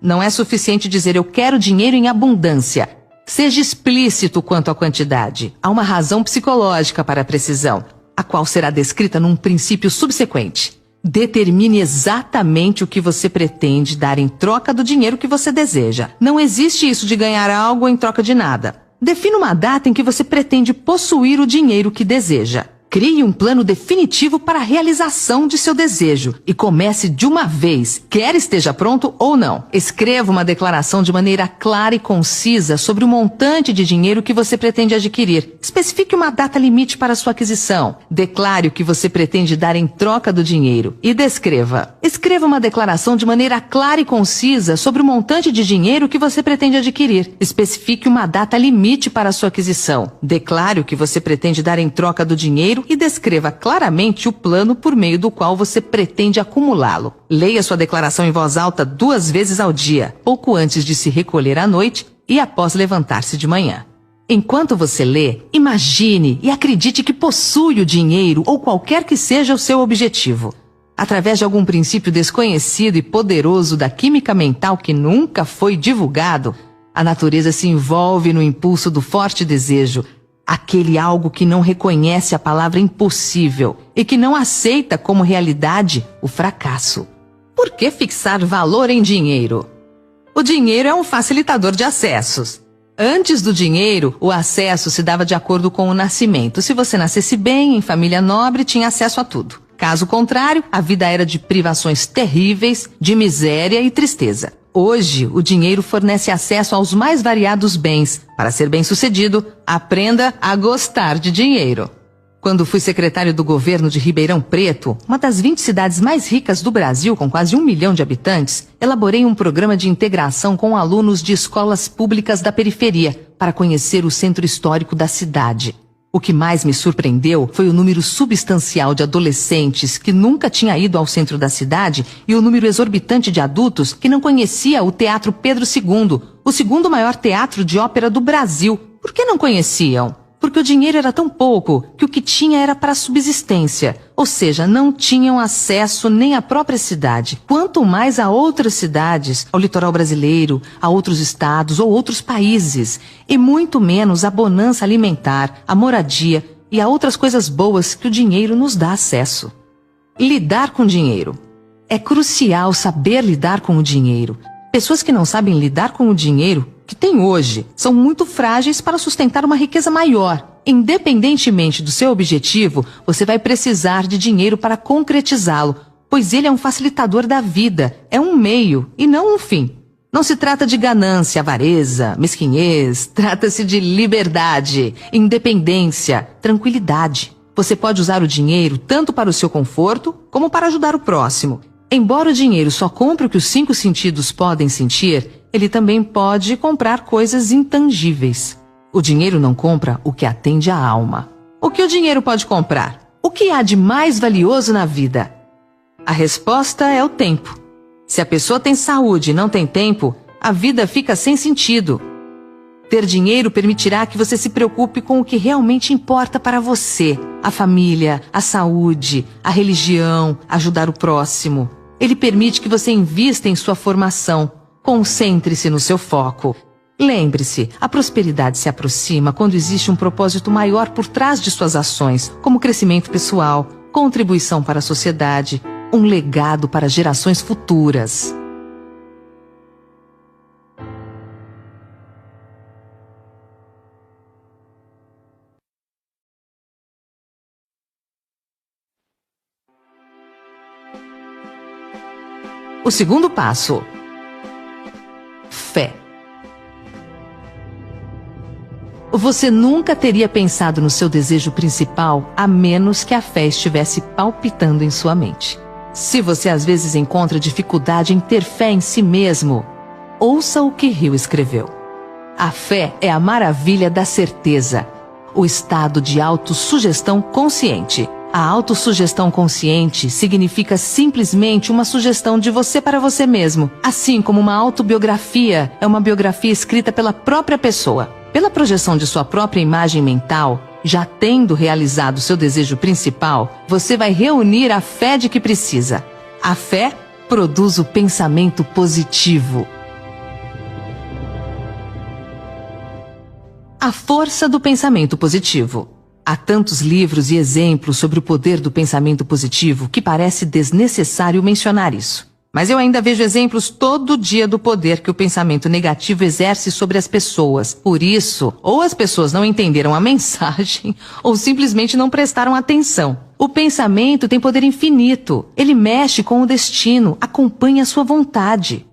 A: Não é suficiente dizer eu quero dinheiro em abundância. Seja explícito quanto à quantidade. Há uma razão psicológica para a precisão, a qual será descrita num princípio subsequente. Determine exatamente o que você pretende dar em troca do dinheiro que você deseja. Não existe isso de ganhar algo em troca de nada. Defina uma data em que você pretende possuir o dinheiro que deseja. Crie um plano definitivo para a realização de seu desejo e comece de uma vez, quer esteja pronto ou não. Escreva uma declaração de maneira clara e concisa sobre o montante de dinheiro que você pretende adquirir. Especifique uma data limite para sua aquisição. Declare o que você pretende dar em troca do dinheiro e descreva. Escreva uma declaração de maneira clara e concisa sobre o montante de dinheiro que você pretende adquirir. Especifique uma data limite para sua aquisição. Declare o que você pretende dar em troca do dinheiro e descreva claramente o plano por meio do qual você pretende acumulá-lo. Leia sua declaração em voz alta 2 vezes ao dia, pouco antes de se recolher à noite e após levantar-se de manhã. Enquanto você lê, imagine e acredite que possui o dinheiro ou qualquer que seja o seu objetivo. Através de algum princípio desconhecido e poderoso da química mental que nunca foi divulgado, a natureza se envolve no impulso do forte desejo, aquele algo que não reconhece a palavra impossível e que não aceita como realidade o fracasso. Por que fixar valor em dinheiro? O dinheiro é um facilitador de acessos. Antes do dinheiro, o acesso se dava de acordo com o nascimento. Se você nascesse bem, em família nobre, tinha acesso a tudo. Caso contrário, a vida era de privações terríveis, de miséria e tristeza. Hoje, o dinheiro fornece acesso aos mais variados bens. Para ser bem-sucedido, aprenda a gostar de dinheiro. Quando fui secretário do governo de Ribeirão Preto, uma das 20 cidades mais ricas do Brasil, com quase 1 milhão de habitantes, elaborei um programa de integração com alunos de escolas públicas da periferia para conhecer o centro histórico da cidade. O que mais me surpreendeu foi o número substancial de adolescentes que nunca tinha ido ao centro da cidade e o número exorbitante de adultos que não conhecia o Teatro Pedro II, o segundo maior teatro de ópera do Brasil. Por que não conheciam? Porque o dinheiro era tão pouco que o que tinha era para subsistência, ou seja, não tinham acesso nem à própria cidade, quanto mais a outras cidades, ao litoral brasileiro, a outros estados ou outros países, e muito menos à bonança alimentar, à moradia e a outras coisas boas que o dinheiro nos dá acesso. Lidar com dinheiro. É crucial saber lidar com o dinheiro. Pessoas que não sabem lidar com o dinheiro que tem hoje são muito frágeis para sustentar uma riqueza maior. Independentemente do seu objetivo, você vai precisar de dinheiro para concretizá-lo, pois ele é um facilitador da vida, é um meio e não um fim. Não se trata de ganância, avareza, mesquinhez, trata-se de liberdade, independência, tranquilidade. Você pode usar o dinheiro tanto para o seu conforto como para ajudar o próximo. Embora o dinheiro só compre o que os 5 sentidos podem sentir, ele também pode comprar coisas intangíveis. O dinheiro não compra o que atende à alma. O que o dinheiro pode comprar? O que há de mais valioso na vida? A resposta é o tempo. Se a pessoa tem saúde e não tem tempo, a vida fica sem sentido. Ter dinheiro permitirá que você se preocupe com o que realmente importa para você: a família, a saúde, a religião, ajudar o próximo. Ele permite que você invista em sua formação. Concentre-se no seu foco. Lembre-se, a prosperidade se aproxima quando existe um propósito maior por trás de suas ações, como crescimento pessoal, contribuição para a sociedade, um legado para gerações futuras. O segundo passo: fé. Você nunca teria pensado no seu desejo principal a menos que a fé estivesse palpitando em sua mente. Se você às vezes encontra dificuldade em ter fé em si mesmo, ouça o que Hill escreveu. A fé é a maravilha da certeza, o estado de autossugestão consciente. A autossugestão consciente significa simplesmente uma sugestão de você para você mesmo, assim como uma autobiografia é uma biografia escrita pela própria pessoa. Pela projeção de sua própria imagem mental, já tendo realizado seu desejo principal, você vai reunir a fé de que precisa. A fé produz o pensamento positivo. A força do pensamento positivo. Há tantos livros e exemplos sobre o poder do pensamento positivo que parece desnecessário mencionar isso. Mas eu ainda vejo exemplos todo dia do poder que o pensamento negativo exerce sobre as pessoas. Por isso, ou as pessoas não entenderam a mensagem, ou simplesmente não prestaram atenção. O pensamento tem poder infinito. Ele mexe com o destino, acompanha a sua vontade.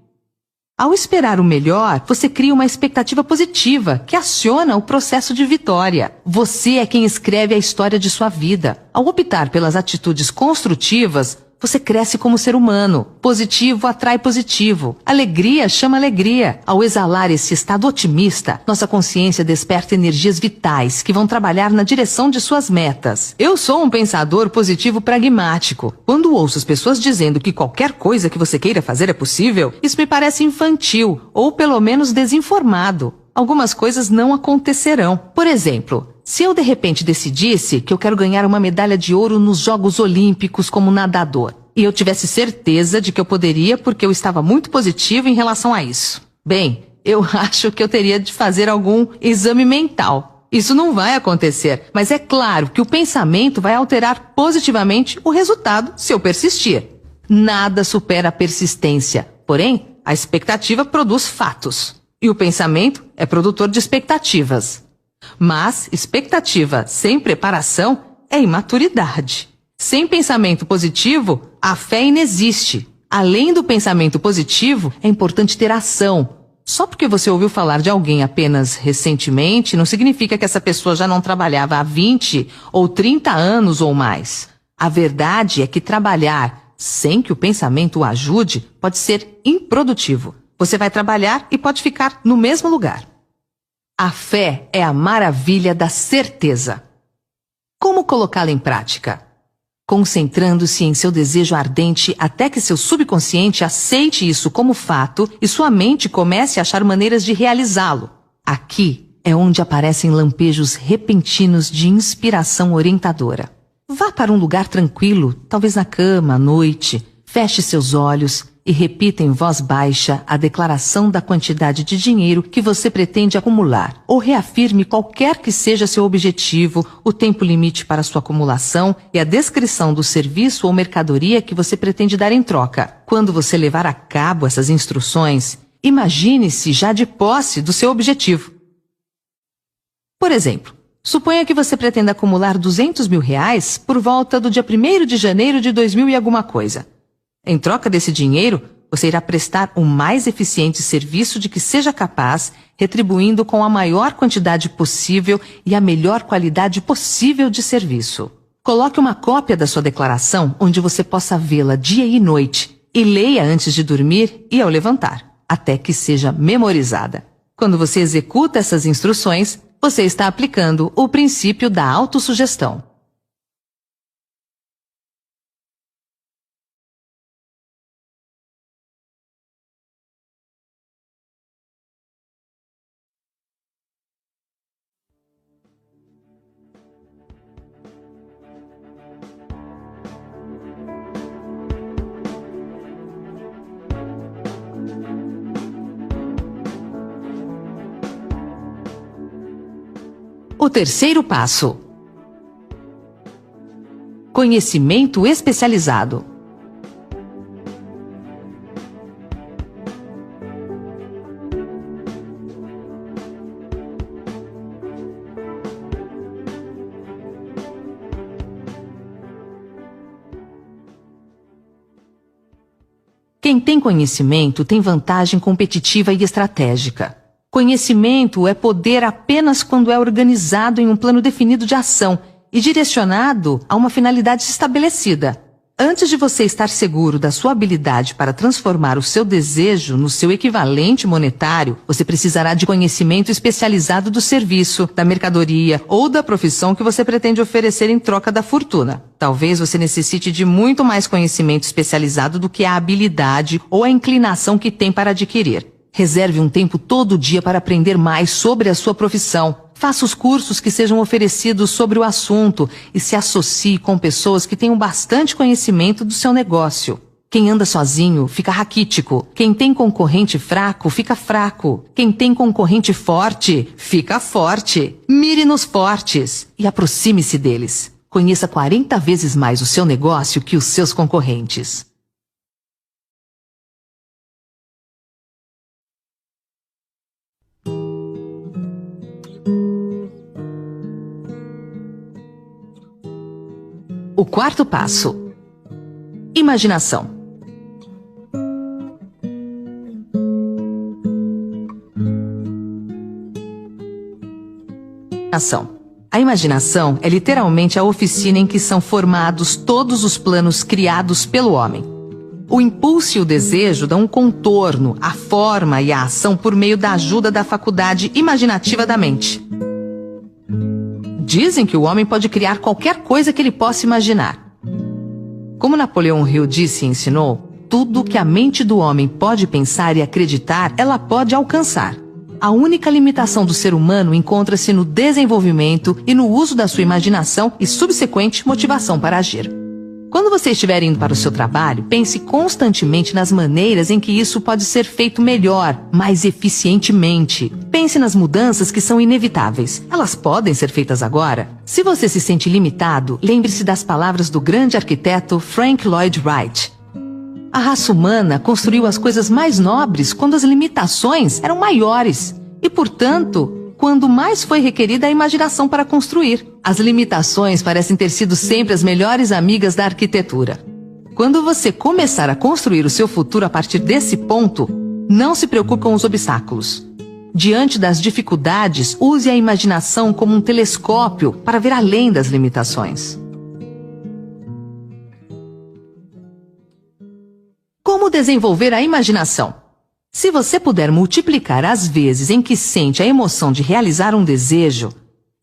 A: Ao esperar o melhor, você cria uma expectativa positiva, que aciona o processo de vitória. Você é quem escreve a história de sua vida. Ao optar pelas atitudes construtivas, você cresce como ser humano. Positivo atrai positivo. Alegria chama alegria. Ao exalar esse estado otimista, nossa consciência desperta energias vitais que vão trabalhar na direção de suas metas. Eu sou um pensador positivo pragmático. Quando ouço as pessoas dizendo que qualquer coisa que você queira fazer é possível, isso me parece infantil, ou pelo menos desinformado. Algumas coisas não acontecerão. Por exemplo, se eu de repente decidisse que eu quero ganhar uma medalha de ouro nos Jogos Olímpicos como nadador, e eu tivesse certeza de que eu poderia porque eu estava muito positivo em relação a isso. Bem, eu acho que eu teria de fazer algum exame mental. Isso não vai acontecer, mas é claro que o pensamento vai alterar positivamente o resultado se eu persistir. Nada supera a persistência, porém, a expectativa produz fatos. E o pensamento é produtor de expectativas. Mas expectativa sem preparação é imaturidade. Sem pensamento positivo, a fé inexiste. Além do pensamento positivo, é importante ter ação. Só porque você ouviu falar de alguém apenas recentemente, não significa que essa pessoa já não trabalhava há 20 ou 30 anos ou mais. A verdade é que trabalhar sem que o pensamento o ajude pode ser improdutivo. Você vai trabalhar e pode ficar no mesmo lugar. A fé é a maravilha da certeza. Como colocá-la em prática? Concentrando-se em seu desejo ardente até que seu subconsciente aceite isso como fato e sua mente comece a achar maneiras de realizá-lo. Aqui é onde aparecem lampejos repentinos de inspiração orientadora. Vá para um lugar tranquilo, talvez na cama, à noite, feche seus olhos e repita em voz baixa a declaração da quantidade de dinheiro que você pretende acumular, ou reafirme qualquer que seja seu objetivo, o tempo limite para sua acumulação e a descrição do serviço ou mercadoria que você pretende dar em troca. Quando você levar a cabo essas instruções, imagine-se já de posse do seu objetivo. Por exemplo, suponha que você pretenda acumular R$200 mil por volta do dia 1º de janeiro de 2000 e alguma coisa. Em troca desse dinheiro, você irá prestar o mais eficiente serviço de que seja capaz, retribuindo com a maior quantidade possível e a melhor qualidade possível de serviço. Coloque uma cópia da sua declaração onde você possa vê-la dia e noite e leia antes de dormir e ao levantar, até que seja memorizada. Quando você executa essas instruções, você está aplicando o princípio da autossugestão. O terceiro passo: conhecimento especializado. Quem tem conhecimento tem vantagem competitiva e estratégica. Conhecimento é poder apenas quando é organizado em um plano definido de ação e direcionado a uma finalidade estabelecida. Antes de você estar seguro da sua habilidade para transformar o seu desejo no seu equivalente monetário, você precisará de conhecimento especializado do serviço, da mercadoria ou da profissão que você pretende oferecer em troca da fortuna. Talvez você necessite de muito mais conhecimento especializado do que a habilidade ou a inclinação que tem para adquirir. Reserve um tempo todo dia para aprender mais sobre a sua profissão. Faça os cursos que sejam oferecidos sobre o assunto e se associe com pessoas que tenham bastante conhecimento do seu negócio. Quem anda sozinho fica raquítico. Quem tem concorrente fraco fica fraco. Quem tem concorrente forte fica forte. Mire nos fortes e aproxime-se deles. Conheça 40 vezes mais o seu negócio que os seus concorrentes. O quarto passo: imaginação. A imaginação é literalmente a oficina em que são formados todos os planos criados pelo homem. O impulso e o desejo dão um contorno, a forma e a ação por meio da ajuda da faculdade imaginativa da mente. Dizem que o homem pode criar qualquer coisa que ele possa imaginar. Como Napoleão Hill disse e ensinou, tudo que a mente do homem pode pensar e acreditar, ela pode alcançar. A única limitação do ser humano encontra-se no desenvolvimento e no uso da sua imaginação e subsequente motivação para agir. Quando você estiver indo para o seu trabalho, pense constantemente nas maneiras em que isso pode ser feito melhor, mais eficientemente. Pense nas mudanças que são inevitáveis. Elas podem ser feitas agora. Se você se sente limitado, lembre-se das palavras do grande arquiteto Frank Lloyd Wright. A raça humana construiu as coisas mais nobres quando as limitações eram maiores e, portanto, quando mais foi requerida a imaginação para construir. As limitações parecem ter sido sempre as melhores amigas da arquitetura. Quando você começar a construir o seu futuro a partir desse ponto, não se preocupe com os obstáculos. Diante das dificuldades, use a imaginação como um telescópio para ver além das limitações. Como desenvolver a imaginação? Se você puder multiplicar as vezes em que sente a emoção de realizar um desejo,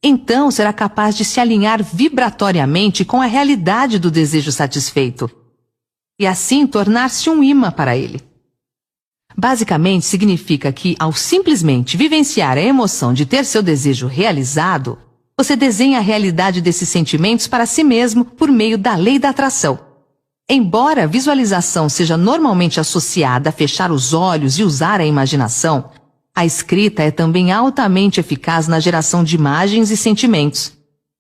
A: então será capaz de se alinhar vibratoriamente com a realidade do desejo satisfeito e assim tornar-se um imã para ele. Basicamente significa que, ao simplesmente vivenciar a emoção de ter seu desejo realizado, você desenha a realidade desses sentimentos para si mesmo por meio da lei da atração. Embora a visualização seja normalmente associada a fechar os olhos e usar a imaginação, a escrita é também altamente eficaz na geração de imagens e sentimentos,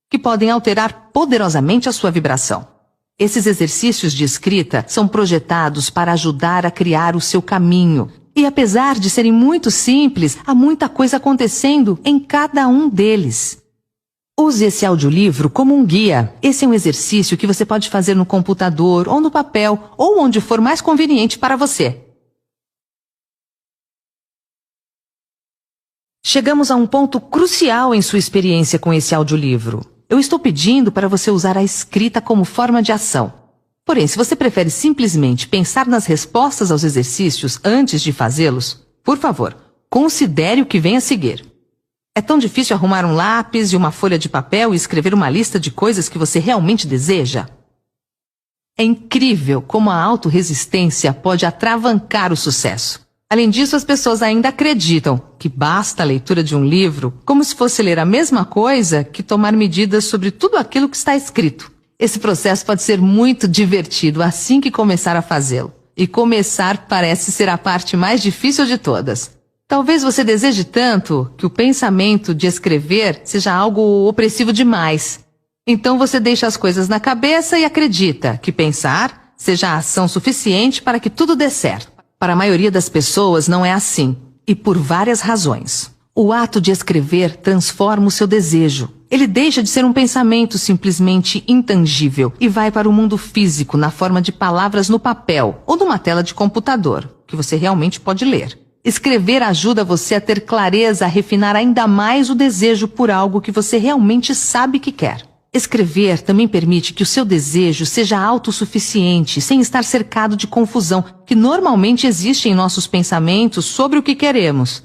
A: que podem alterar poderosamente a sua vibração. Esses exercícios de escrita são projetados para ajudar a criar o seu caminho. E apesar de serem muito simples, há muita coisa acontecendo em cada um deles. Use esse audiolivro como um guia. Esse é um exercício que você pode fazer no computador ou no papel, ou onde for mais conveniente para você. Chegamos a um ponto crucial em sua experiência com esse audiolivro. Eu estou pedindo para você usar a escrita como forma de ação. Porém, se você prefere simplesmente pensar nas respostas aos exercícios antes de fazê-los, por favor, considere o que vem a seguir. É tão difícil arrumar um lápis e uma folha de papel e escrever uma lista de coisas que você realmente deseja? É incrível como a autorresistência pode atravancar o sucesso. Além disso, as pessoas ainda acreditam que basta a leitura de um livro como se fosse ler a mesma coisa que tomar medidas sobre tudo aquilo que está escrito. Esse processo pode ser muito divertido assim que começar a fazê-lo. E começar parece ser a parte mais difícil de todas. Talvez você deseje tanto que o pensamento de escrever seja algo opressivo demais. Então você deixa as coisas na cabeça e acredita que pensar seja a ação suficiente para que tudo dê certo. Para a maioria das pessoas não é assim, e por várias razões. O ato de escrever transforma o seu desejo. Ele deixa de ser um pensamento simplesmente intangível e vai para o mundo físico na forma de palavras no papel ou numa tela de computador, que você realmente pode ler. Escrever ajuda você a ter clareza, a refinar ainda mais o desejo por algo que você realmente sabe que quer. Escrever também permite que o seu desejo seja autossuficiente, sem estar cercado de confusão, que normalmente existe em nossos pensamentos sobre o que queremos.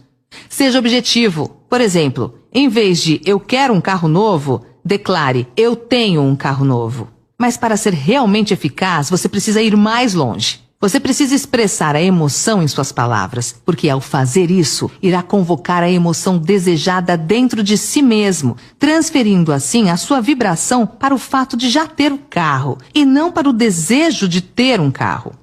A: Seja objetivo. Por exemplo, em vez de "eu quero um carro novo", declare "eu tenho um carro novo". Mas para ser realmente eficaz, você precisa ir mais longe. Você precisa expressar a emoção em suas palavras, porque ao fazer isso, irá convocar a emoção desejada dentro de si mesmo, transferindo assim a sua vibração para o fato de já ter o carro, e não para o desejo de ter um carro.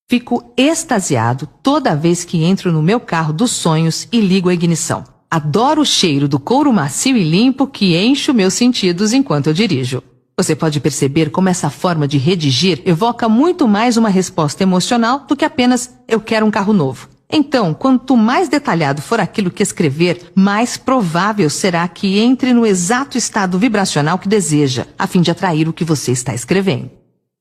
A: Fico extasiado toda vez que entro no meu carro dos sonhos e ligo a ignição. Adoro o cheiro do couro macio e limpo que enche os meus sentidos enquanto eu dirijo. Você pode perceber como essa forma de redigir evoca muito mais uma resposta emocional do que apenas "eu quero um carro novo". Então, quanto mais detalhado for aquilo que escrever, mais provável será que entre no exato estado vibracional que deseja, a fim de atrair o que você está escrevendo.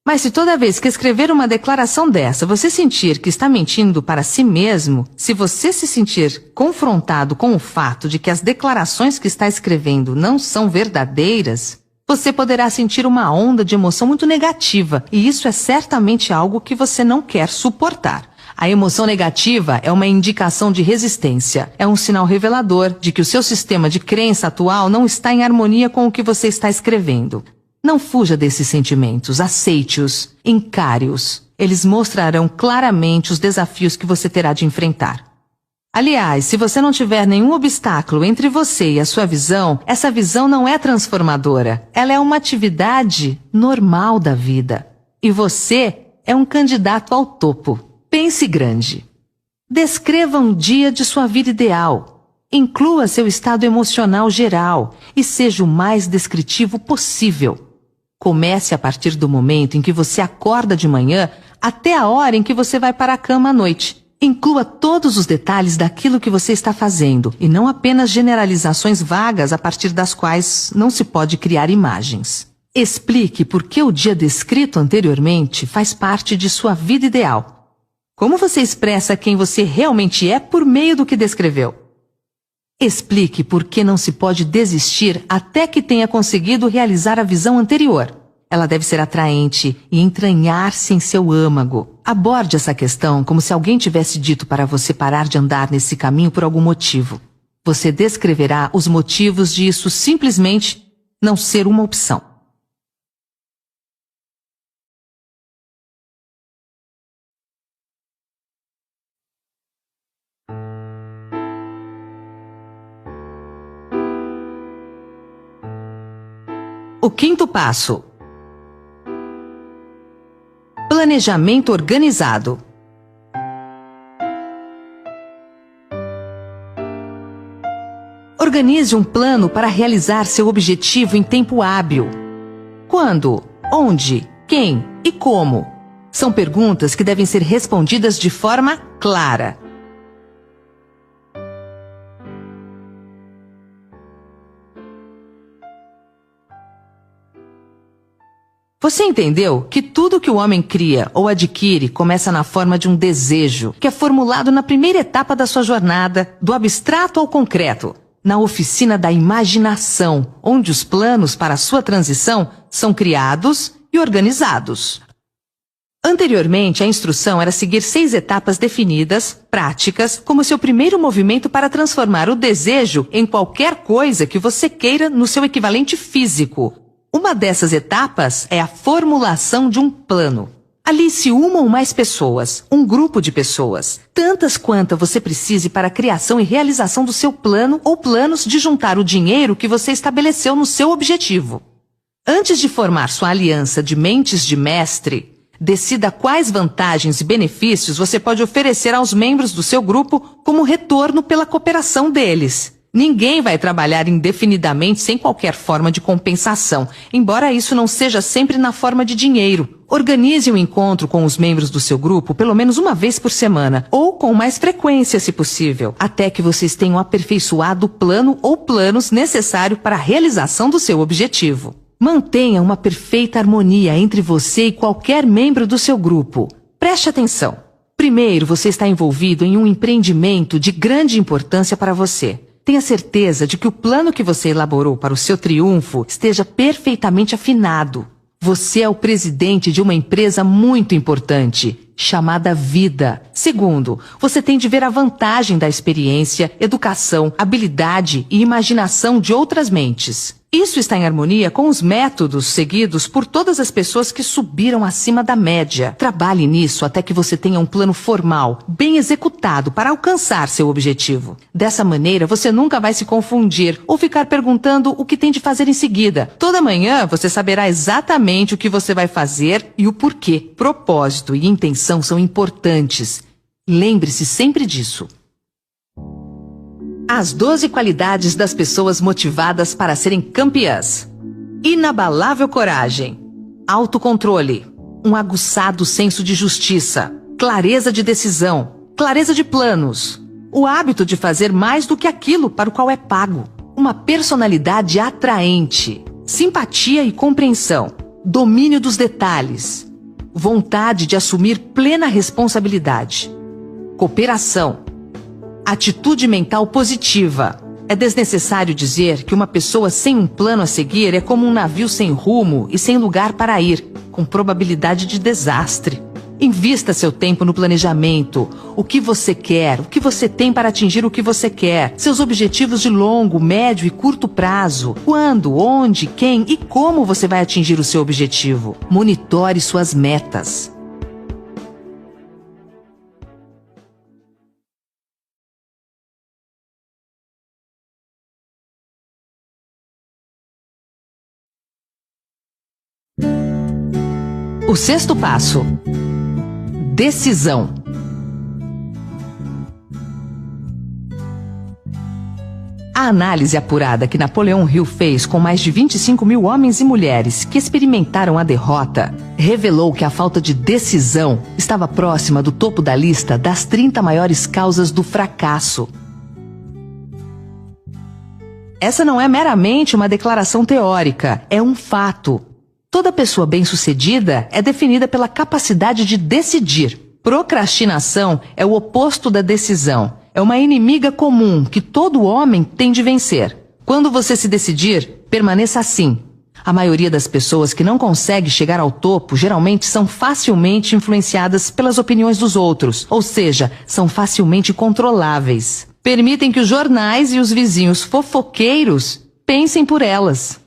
A: Mas se toda vez que escrever uma declaração dessa você sentir que está mentindo para si mesmo, se você se sentir confrontado com o fato de que as declarações que está escrevendo não são verdadeiras, você poderá sentir uma onda de emoção muito negativa, e isso é certamente algo que você não quer suportar. A emoção negativa é uma indicação de resistência, é um sinal revelador de que o seu sistema de crença atual não está em harmonia com o que você está escrevendo. Não fuja desses sentimentos, aceite-os, encare-os. Eles mostrarão claramente os desafios que você terá de enfrentar. Aliás, se você não tiver nenhum obstáculo entre você e a sua visão, essa visão não é transformadora. Ela é uma atividade normal da vida. E você é um candidato ao topo. Pense grande. Descreva um dia de sua vida ideal. Inclua seu estado emocional geral e seja o mais descritivo possível. Comece a partir do momento em que você acorda de manhã até a hora em que você vai para a cama à noite. Inclua todos os detalhes daquilo que você está fazendo e não apenas generalizações vagas a partir das quais não se pode criar imagens. Explique por que o dia descrito anteriormente faz parte de sua vida ideal. Como você expressa quem você realmente é por meio do que descreveu? Explique por que não se pode desistir até que tenha conseguido realizar a visão anterior. Ela deve ser atraente e entranhar-se em seu âmago. Aborde essa questão como se alguém tivesse dito para você parar de andar nesse caminho por algum motivo. Você descreverá os motivos de isso simplesmente não ser uma opção. O quinto passo: planejamento organizado. Organize um plano para realizar seu objetivo em tempo hábil. Quando, onde, quem e como? São perguntas que devem ser respondidas de forma clara. Você entendeu que tudo que o homem cria ou adquire começa na forma de um desejo, que é formulado na primeira etapa da sua jornada, do abstrato ao concreto, na oficina da imaginação, onde os planos para a sua transição são criados e organizados. Anteriormente, a instrução era seguir 6 etapas definidas, práticas, como seu primeiro movimento para transformar o desejo em qualquer coisa que você queira no seu equivalente físico. Uma dessas etapas é a formulação de um plano. Alice uma ou mais pessoas, um grupo de pessoas, tantas quantas você precise para a criação e realização do seu plano ou planos de juntar o dinheiro que você estabeleceu no seu objetivo. Antes de formar sua aliança de mentes de mestre, decida quais vantagens e benefícios você pode oferecer aos membros do seu grupo como retorno pela cooperação deles. Ninguém vai trabalhar indefinidamente sem qualquer forma de compensação, embora isso não seja sempre na forma de dinheiro. Organize um encontro com os membros do seu grupo pelo menos uma vez por semana, ou com mais frequência, se possível, até que vocês tenham aperfeiçoado o plano ou planos necessários para a realização do seu objetivo. Mantenha uma perfeita harmonia entre você e qualquer membro do seu grupo. Preste atenção. Primeiro, você está envolvido em um empreendimento de grande importância para você. Tenha certeza de que o plano que você elaborou para o seu triunfo esteja perfeitamente afinado. Você é o presidente de uma empresa muito importante, chamada vida. Segundo, você tem de ver a vantagem da experiência, educação, habilidade e imaginação de outras mentes. Isso está em harmonia com os métodos seguidos por todas as pessoas que subiram acima da média. Trabalhe nisso até que você tenha um plano formal, bem executado para alcançar seu objetivo. Dessa maneira, você nunca vai se confundir ou ficar perguntando o que tem de fazer em seguida. Toda manhã, você saberá exatamente o que você vai fazer e o porquê. Propósito e intenção são importantes. Lembre-se sempre disso. As 12 qualidades das pessoas motivadas para serem campeãs. Inabalável coragem, autocontrole, um aguçado senso de justiça, clareza de decisão, clareza de planos, o hábito de fazer mais do que aquilo para o qual é pago, uma personalidade atraente, simpatia e compreensão, domínio dos detalhes, vontade de assumir plena responsabilidade, cooperação, atitude mental positiva. É desnecessário dizer que uma pessoa sem um plano a seguir é como um navio sem rumo e sem lugar para ir, com probabilidade de desastre. Invista seu tempo no planejamento. O que você quer, o que você tem para atingir o que você quer, seus objetivos de longo, médio e curto prazo. Quando, onde, quem e como você vai atingir o seu objetivo. Monitore suas metas. O sexto passo: decisão. A análise apurada que Napoleão Hill fez com mais de 25 mil homens e mulheres que experimentaram a derrota revelou que a falta de decisão estava próxima do topo da lista das 30 maiores causas do fracasso. Essa não é meramente uma declaração teórica, é um fato. Toda pessoa bem-sucedida é definida pela capacidade de decidir. Procrastinação é o oposto da decisão. É uma inimiga comum que todo homem tem de vencer. Quando você se decidir, permaneça assim. A maioria das pessoas que não consegue chegar ao topo geralmente são facilmente influenciadas pelas opiniões dos outros, ou seja, são facilmente controláveis. Permitem que os jornais e os vizinhos fofoqueiros pensem por elas.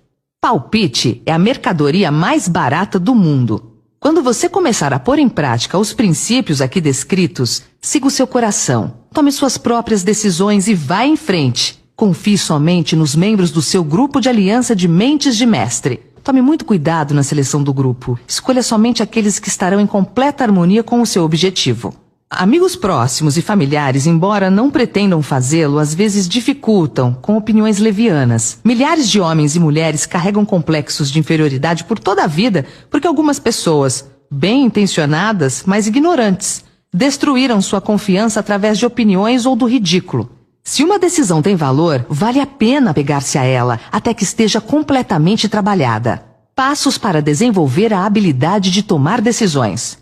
A: Palpite é a mercadoria mais barata do mundo. Quando você começar a pôr em prática os princípios aqui descritos, siga o seu coração. Tome suas próprias decisões e vá em frente. Confie somente nos membros do seu grupo de aliança de mentes de mestre. Tome muito cuidado na seleção do grupo. Escolha somente aqueles que estarão em completa harmonia com o seu objetivo. Amigos próximos e familiares, embora não pretendam fazê-lo, às vezes dificultam com opiniões levianas. Milhares de homens e mulheres carregam complexos de inferioridade por toda a vida porque algumas pessoas, bem intencionadas, mas ignorantes, destruíram sua confiança através de opiniões ou do ridículo. Se uma decisão tem valor, vale a pena pegar-se a ela até que esteja completamente trabalhada. Passos para desenvolver a habilidade de tomar decisões.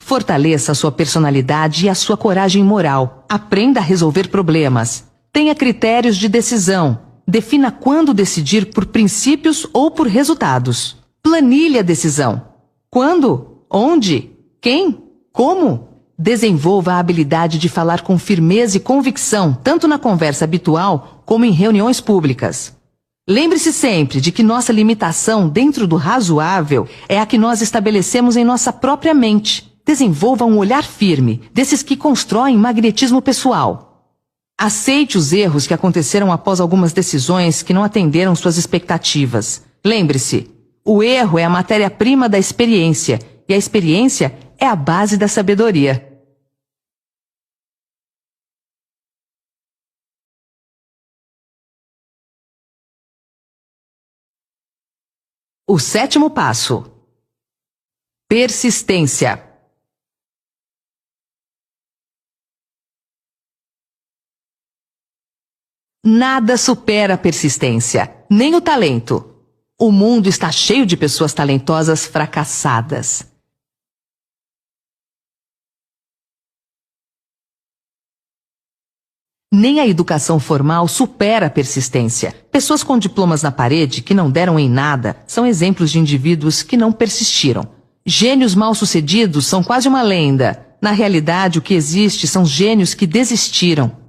A: Fortaleça a sua personalidade e a sua coragem moral. Aprenda a resolver problemas. Tenha critérios de decisão. Defina quando decidir por princípios ou por resultados. Planilhe a decisão. Quando? Onde? Quem? Como? Desenvolva a habilidade de falar com firmeza e convicção, tanto na conversa habitual como em reuniões públicas. Lembre-se sempre de que nossa limitação dentro do razoável é a que nós estabelecemos em nossa própria mente. Desenvolva um olhar firme, desses que constroem magnetismo pessoal. Aceite os erros que aconteceram após algumas decisões que não atenderam suas expectativas. Lembre-se, o erro é a matéria-prima da experiência, e a experiência é a base da sabedoria. O sétimo passo: persistência. Nada supera a persistência, nem o talento. O mundo está cheio de pessoas talentosas fracassadas. Nem a educação formal supera a persistência. Pessoas com diplomas na parede que não deram em nada são exemplos de indivíduos que não persistiram. Gênios mal-sucedidos são quase uma lenda. Na realidade, o que existe são gênios que desistiram.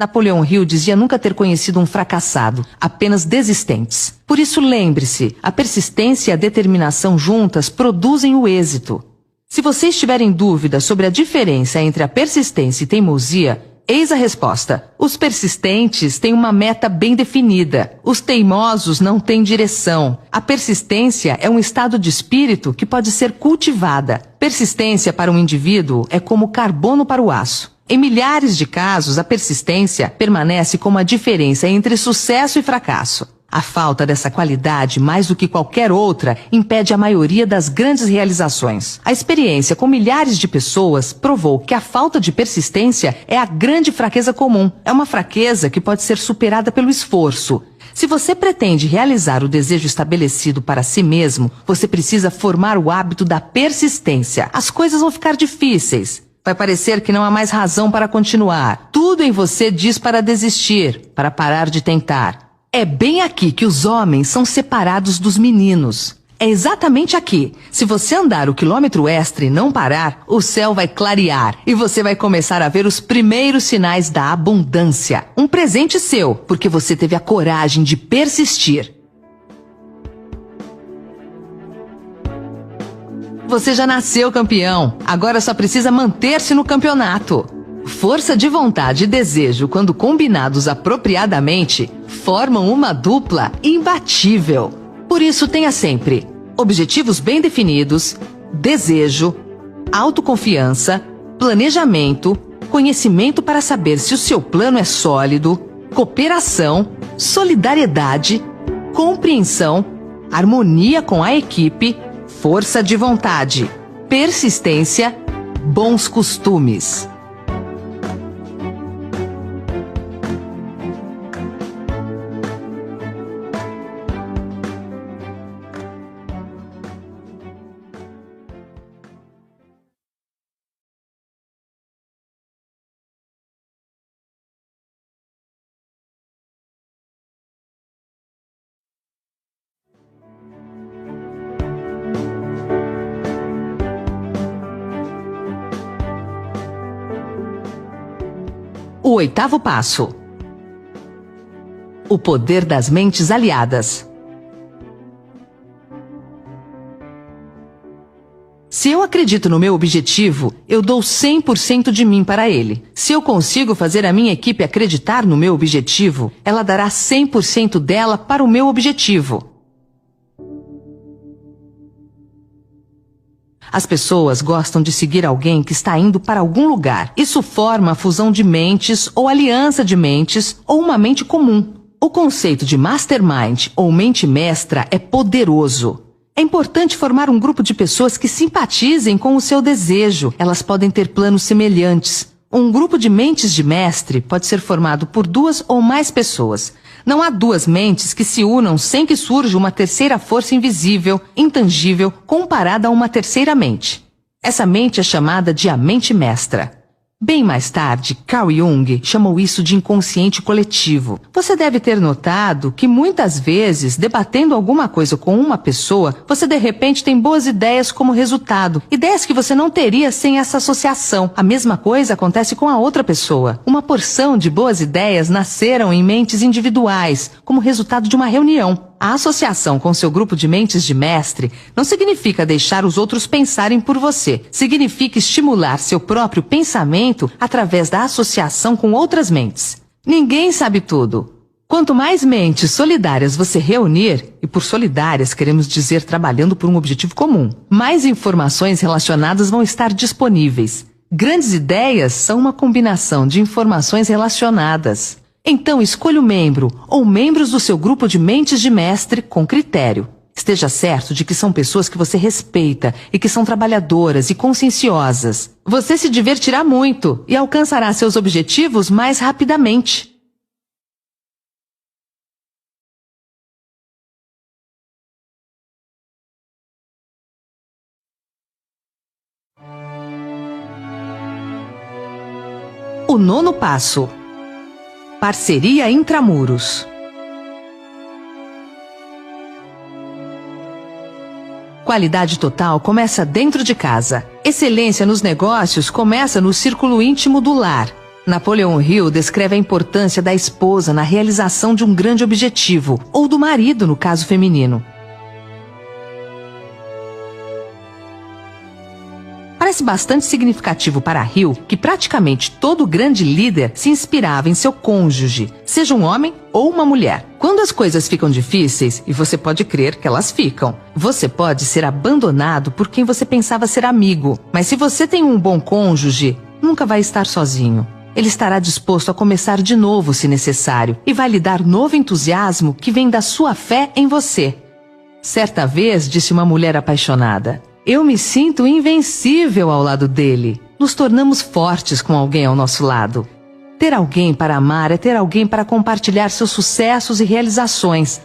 A: Napoleão Hill dizia nunca ter conhecido um fracassado, apenas desistentes. Por isso lembre-se, a persistência e a determinação juntas produzem o êxito. Se você estiver em dúvida sobre a diferença entre a persistência e teimosia, eis a resposta. Os persistentes têm uma meta bem definida. Os teimosos não têm direção. A persistência é um estado de espírito que pode ser cultivada. Persistência para um indivíduo é como carbono para o aço. Em milhares de casos, a persistência permanece como a diferença entre sucesso e fracasso. A falta dessa qualidade, mais do que qualquer outra, impede a maioria das grandes realizações. A experiência com milhares de pessoas provou que a falta de persistência é a grande fraqueza comum. É uma fraqueza que pode ser superada pelo esforço. Se você pretende realizar o desejo estabelecido para si mesmo, você precisa formar o hábito da persistência. As coisas vão ficar difíceis. Vai parecer que não há mais razão para continuar. Tudo em você diz para desistir, para parar de tentar. É bem aqui que os homens são separados dos meninos. É exatamente aqui. Se você andar o quilômetro extra e não parar, o céu vai clarear e você vai começar a ver os primeiros sinais da abundância. Um presente seu, porque você teve a coragem de persistir. Você já nasceu campeão, agora só precisa manter-se no campeonato. Força de vontade e desejo, quando combinados apropriadamente, formam uma dupla imbatível. Por isso tenha sempre objetivos bem definidos, desejo, autoconfiança, planejamento, conhecimento para saber se o seu plano é sólido, cooperação, solidariedade, compreensão, harmonia com a equipe, força de vontade, persistência, bons costumes. O 8º passo. O poder das mentes aliadas. Se eu acredito no meu objetivo, eu dou 100% de mim para ele. Se eu consigo fazer a minha equipe acreditar no meu objetivo, ela dará 100% dela para o meu objetivo. As pessoas gostam de seguir alguém que está indo para algum lugar. Isso forma a fusão de mentes, ou aliança de mentes, ou uma mente comum. O conceito de mastermind ou mente mestra é poderoso. É importante formar um grupo de pessoas que simpatizem com o seu desejo. Elas podem ter planos semelhantes. Um grupo de mentes de mestre pode ser formado por 2 ou mais pessoas. Não há 2 mentes que se unam sem que surja uma terceira força invisível, intangível, comparada a uma terceira mente. Essa mente é chamada de a mente mestra. Bem mais tarde, Carl Jung chamou isso de inconsciente coletivo. Você deve ter notado que muitas vezes, debatendo alguma coisa com uma pessoa, você de repente tem boas ideias como resultado. Ideias que você não teria sem essa associação. A mesma coisa acontece com a outra pessoa. Uma porção de boas ideias nasceram em mentes individuais, como resultado de uma reunião. A associação com seu grupo de mentes de mestre não significa deixar os outros pensarem por você. Significa estimular seu próprio pensamento através da associação com outras mentes. Ninguém sabe tudo. Quanto mais mentes solidárias você reunir, e por solidárias queremos dizer trabalhando por um objetivo comum, mais informações relacionadas vão estar disponíveis. Grandes ideias são uma combinação de informações relacionadas. Então escolha o membro ou membros do seu grupo de mentes de mestre com critério. Esteja certo de que são pessoas que você respeita e que são trabalhadoras e conscienciosas. Você se divertirá muito e alcançará seus objetivos mais rapidamente. O 9º passo. Parceria intramuros. Qualidade total começa dentro de casa. Excelência nos negócios começa no círculo íntimo do lar. Napoleon Hill descreve a importância da esposa na realização de um grande objetivo, ou do marido no caso feminino. Parece bastante significativo para Hill que praticamente todo grande líder se inspirava em seu cônjuge, seja um homem ou uma mulher. Quando as coisas ficam difíceis, e você pode crer que elas ficam, você pode ser abandonado por quem você pensava ser amigo. Mas se você tem um bom cônjuge, nunca vai estar sozinho. Ele estará disposto a começar de novo se necessário e vai lhe dar novo entusiasmo que vem da sua fé em você. Certa vez, disse uma mulher apaixonada: "Eu me sinto invencível ao lado dele." Nos tornamos fortes com alguém ao nosso lado. Ter alguém para amar é ter alguém para compartilhar seus sucessos e realizações,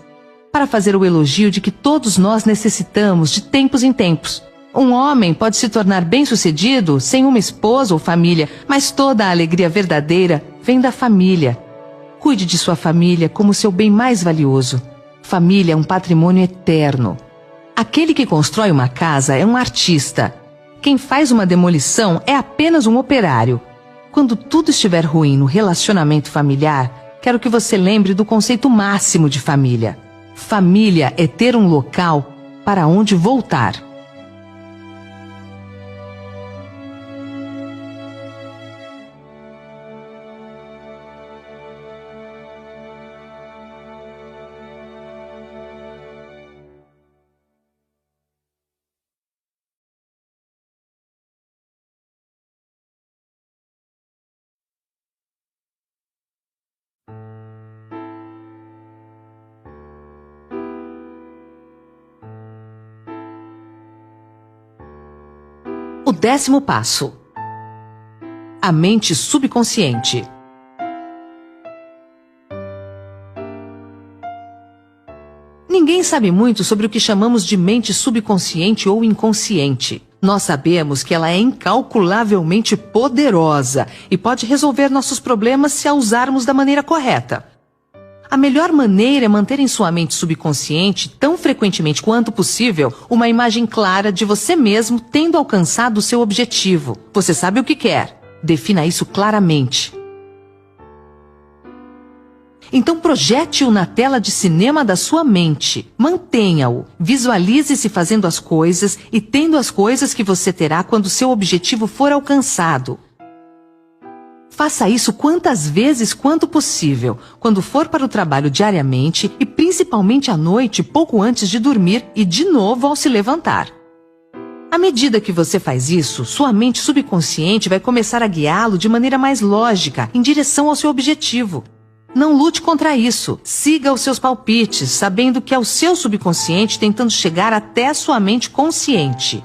A: para fazer o elogio de que todos nós necessitamos de tempos em tempos. Um homem pode se tornar bem-sucedido sem uma esposa ou família, mas toda a alegria verdadeira vem da família. Cuide de sua família como seu bem mais valioso. Família é um patrimônio eterno. Aquele que constrói uma casa é um artista. Quem faz uma demolição é apenas um operário. Quando tudo estiver ruim no relacionamento familiar, quero que você lembre do conceito máximo de família. Família é ter um local para onde voltar. O 10º passo: a mente subconsciente. Ninguém sabe muito sobre o que chamamos de mente subconsciente ou inconsciente. Nós sabemos que ela é incalculavelmente poderosa e pode resolver nossos problemas se a usarmos da maneira correta. A melhor maneira é manter em sua mente subconsciente, tão frequentemente quanto possível, uma imagem clara de você mesmo tendo alcançado o seu objetivo. Você sabe o que quer. Defina isso claramente. Então projete-o na tela de cinema da sua mente. Mantenha-o. Visualize-se fazendo as coisas e tendo as coisas que você terá quando seu objetivo for alcançado. Faça isso quantas vezes quanto possível, quando for para o trabalho diariamente e principalmente à noite, pouco antes de dormir e de novo ao se levantar. À medida que você faz isso, sua mente subconsciente vai começar a guiá-lo de maneira mais lógica, em direção ao seu objetivo. Não lute contra isso. Siga os seus palpites, sabendo que é o seu subconsciente tentando chegar até a sua mente consciente.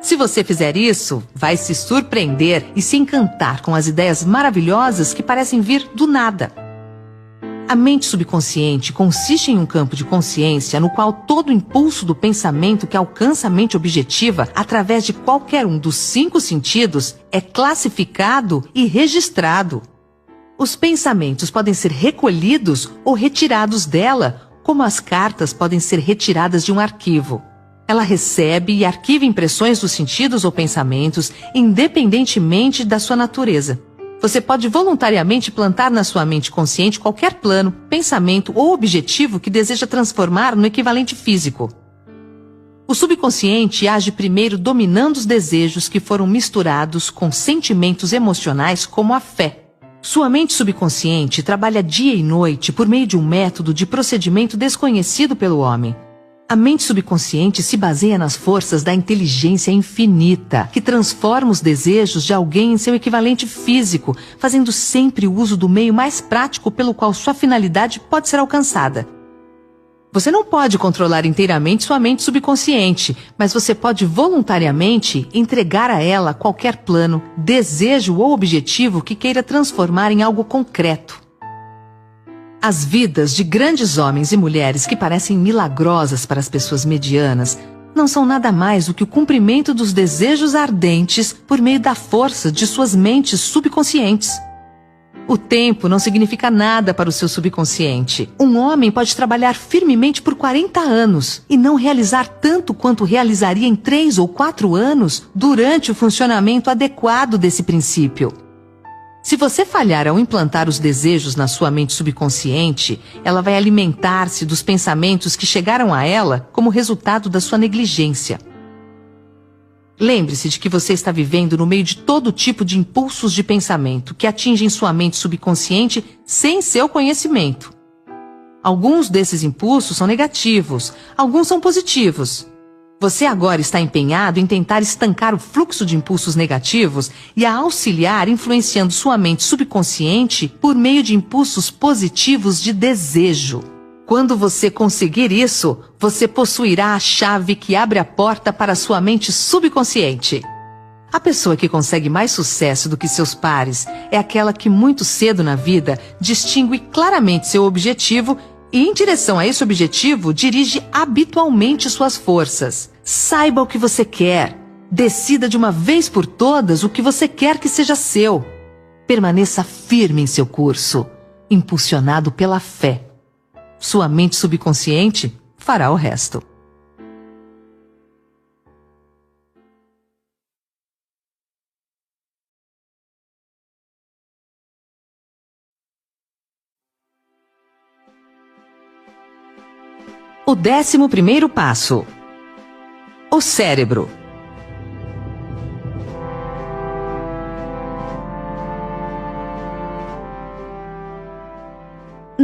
A: Se você fizer isso, vai se surpreender e se encantar com as ideias maravilhosas que parecem vir do nada. A mente subconsciente consiste em um campo de consciência no qual todo impulso do pensamento que alcança a mente objetiva através de qualquer um dos 5 sentidos é classificado e registrado. Os pensamentos podem ser recolhidos ou retirados dela, como as cartas podem ser retiradas de um arquivo. Ela recebe e arquiva impressões dos sentidos ou pensamentos, independentemente da sua natureza. Você pode voluntariamente plantar na sua mente consciente qualquer plano, pensamento ou objetivo que deseja transformar no equivalente físico. O subconsciente age primeiro dominando os desejos que foram misturados com sentimentos emocionais como a fé. Sua mente subconsciente trabalha dia e noite por meio de um método de procedimento desconhecido pelo homem. A mente subconsciente se baseia nas forças da inteligência infinita, que transforma os desejos de alguém em seu equivalente físico, fazendo sempre uso do meio mais prático pelo qual sua finalidade pode ser alcançada. Você não pode controlar inteiramente sua mente subconsciente, mas você pode voluntariamente entregar a ela qualquer plano, desejo ou objetivo que queira transformar em algo concreto. As vidas de grandes homens e mulheres que parecem milagrosas para as pessoas medianas não são nada mais do que o cumprimento dos desejos ardentes por meio da força de suas mentes subconscientes. O tempo não significa nada para o seu subconsciente. Um homem pode trabalhar firmemente por 40 anos e não realizar tanto quanto realizaria em 3 ou 4 anos durante o funcionamento adequado desse princípio. Se você falhar ao implantar os desejos na sua mente subconsciente, ela vai alimentar-se dos pensamentos que chegaram a ela como resultado da sua negligência. Lembre-se de que você está vivendo no meio de todo tipo de impulsos de pensamento que atingem sua mente subconsciente sem seu conhecimento. Alguns desses impulsos são negativos, alguns são positivos. Você agora está empenhado em tentar estancar o fluxo de impulsos negativos e a auxiliar influenciando sua mente subconsciente por meio de impulsos positivos de desejo. Quando você conseguir isso, você possuirá a chave que abre a porta para sua mente subconsciente. A pessoa que consegue mais sucesso do que seus pares é aquela que muito cedo na vida distingue claramente seu objetivo e, em direção a esse objetivo, dirige habitualmente suas forças. Saiba o que você quer. Decida de uma vez por todas o que você quer que seja seu. Permaneça firme em seu curso, impulsionado pela fé. Sua mente subconsciente fará o resto. O 11º passo: o cérebro.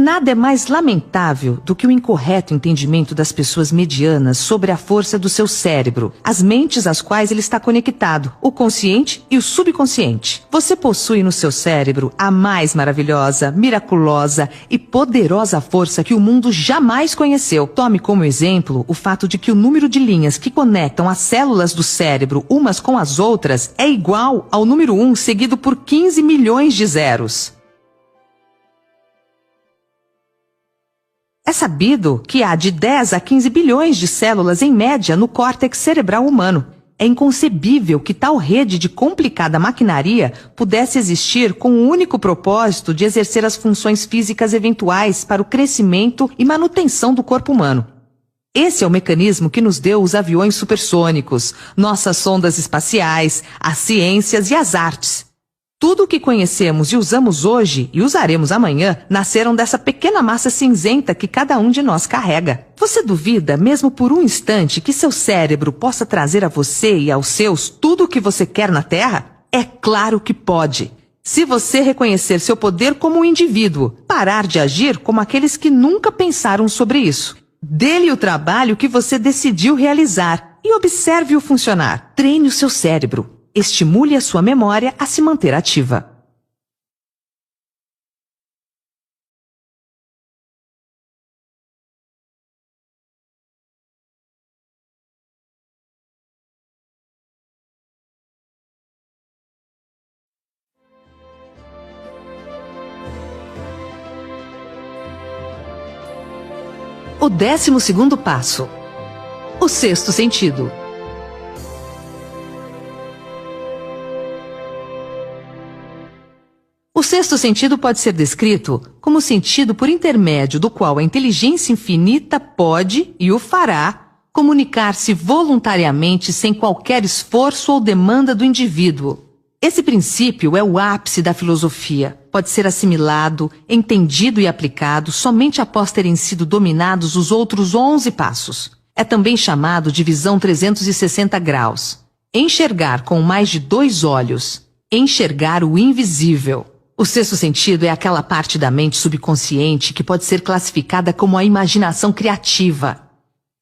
A: Nada é mais lamentável do que o incorreto entendimento das pessoas medianas sobre a força do seu cérebro, as mentes às quais ele está conectado, o consciente e o subconsciente. Você possui no seu cérebro a mais maravilhosa, miraculosa e poderosa força que o mundo jamais conheceu. Tome como exemplo o fato de que o número de linhas que conectam as células do cérebro umas com as outras é igual ao número 1 seguido por 15 milhões de zeros. É sabido que há de 10 a 15 bilhões de células em média no córtex cerebral humano. É inconcebível que tal rede de complicada maquinaria pudesse existir com o único propósito de exercer as funções físicas eventuais para o crescimento e manutenção do corpo humano. Esse é o mecanismo que nos deu os aviões supersônicos, nossas sondas espaciais, as ciências e as artes. Tudo o que conhecemos e usamos hoje e usaremos amanhã nasceram dessa pequena massa cinzenta que cada um de nós carrega. Você duvida, mesmo por um instante, que seu cérebro possa trazer a você e aos seus tudo o que você quer na Terra? É claro que pode. Se você reconhecer seu poder como um indivíduo, parar de agir como aqueles que nunca pensaram sobre isso. Dê-lhe o trabalho que você decidiu realizar e observe-o funcionar. Treine o seu cérebro. Estimule a sua memória a se manter ativa. O 12º passo. O sexto sentido. O sexto sentido pode ser descrito como o sentido por intermédio do qual a inteligência infinita pode, e o fará, comunicar-se voluntariamente sem qualquer esforço ou demanda do indivíduo. Esse princípio é o ápice da filosofia. Pode ser assimilado, entendido e aplicado somente após terem sido dominados os outros 11 passos. É também chamado de visão 360 graus. Enxergar com mais de 2 olhos. Enxergar o invisível. O sexto sentido é aquela parte da mente subconsciente que pode ser classificada como a imaginação criativa.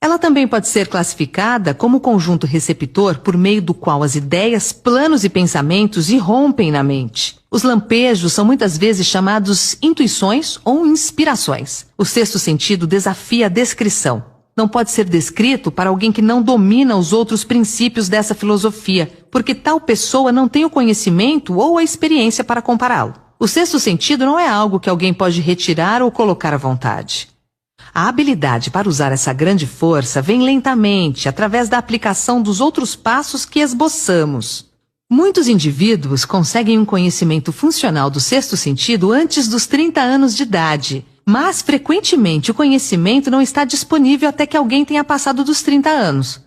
A: Ela também pode ser classificada como o conjunto receptor por meio do qual as ideias, planos e pensamentos irrompem na mente. Os lampejos são muitas vezes chamados intuições ou inspirações. O sexto sentido desafia a descrição. Não pode ser descrito para alguém que não domina os outros princípios dessa filosofia, porque tal pessoa não tem o conhecimento ou a experiência para compará-lo. O sexto sentido não é algo que alguém pode retirar ou colocar à vontade. A habilidade para usar essa grande força vem lentamente, através da aplicação dos outros passos que esboçamos. Muitos indivíduos conseguem um conhecimento funcional do sexto sentido antes dos 30 anos de idade, mas frequentemente o conhecimento não está disponível até que alguém tenha passado dos 30 anos.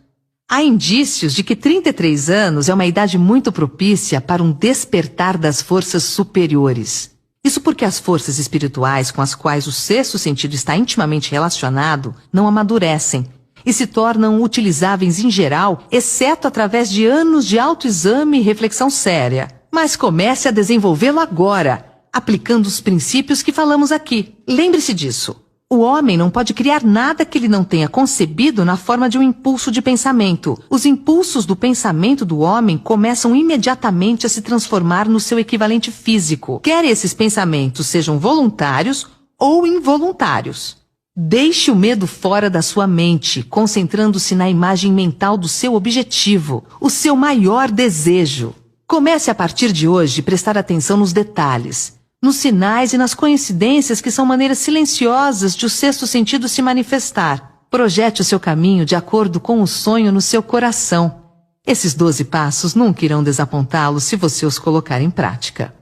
A: Há indícios de que 33 anos é uma idade muito propícia para um despertar das forças superiores. Isso porque as forças espirituais com as quais o sexto sentido está intimamente relacionado não amadurecem e se tornam utilizáveis em geral, exceto através de anos de autoexame e reflexão séria. Mas comece a desenvolvê-lo agora, aplicando os princípios que falamos aqui. Lembre-se disso. O homem não pode criar nada que ele não tenha concebido na forma de um impulso de pensamento. Os impulsos do pensamento do homem começam imediatamente a se transformar no seu equivalente físico, quer esses pensamentos sejam voluntários ou involuntários. Deixe o medo fora da sua mente, concentrando-se na imagem mental do seu objetivo, o seu maior desejo. Comece a partir de hoje a prestar atenção nos detalhes, nos sinais e nas coincidências que são maneiras silenciosas de o sexto sentido se manifestar. Projete o seu caminho de acordo com o sonho no seu coração. Esses 12 passos nunca irão desapontá-lo se você os colocar em prática.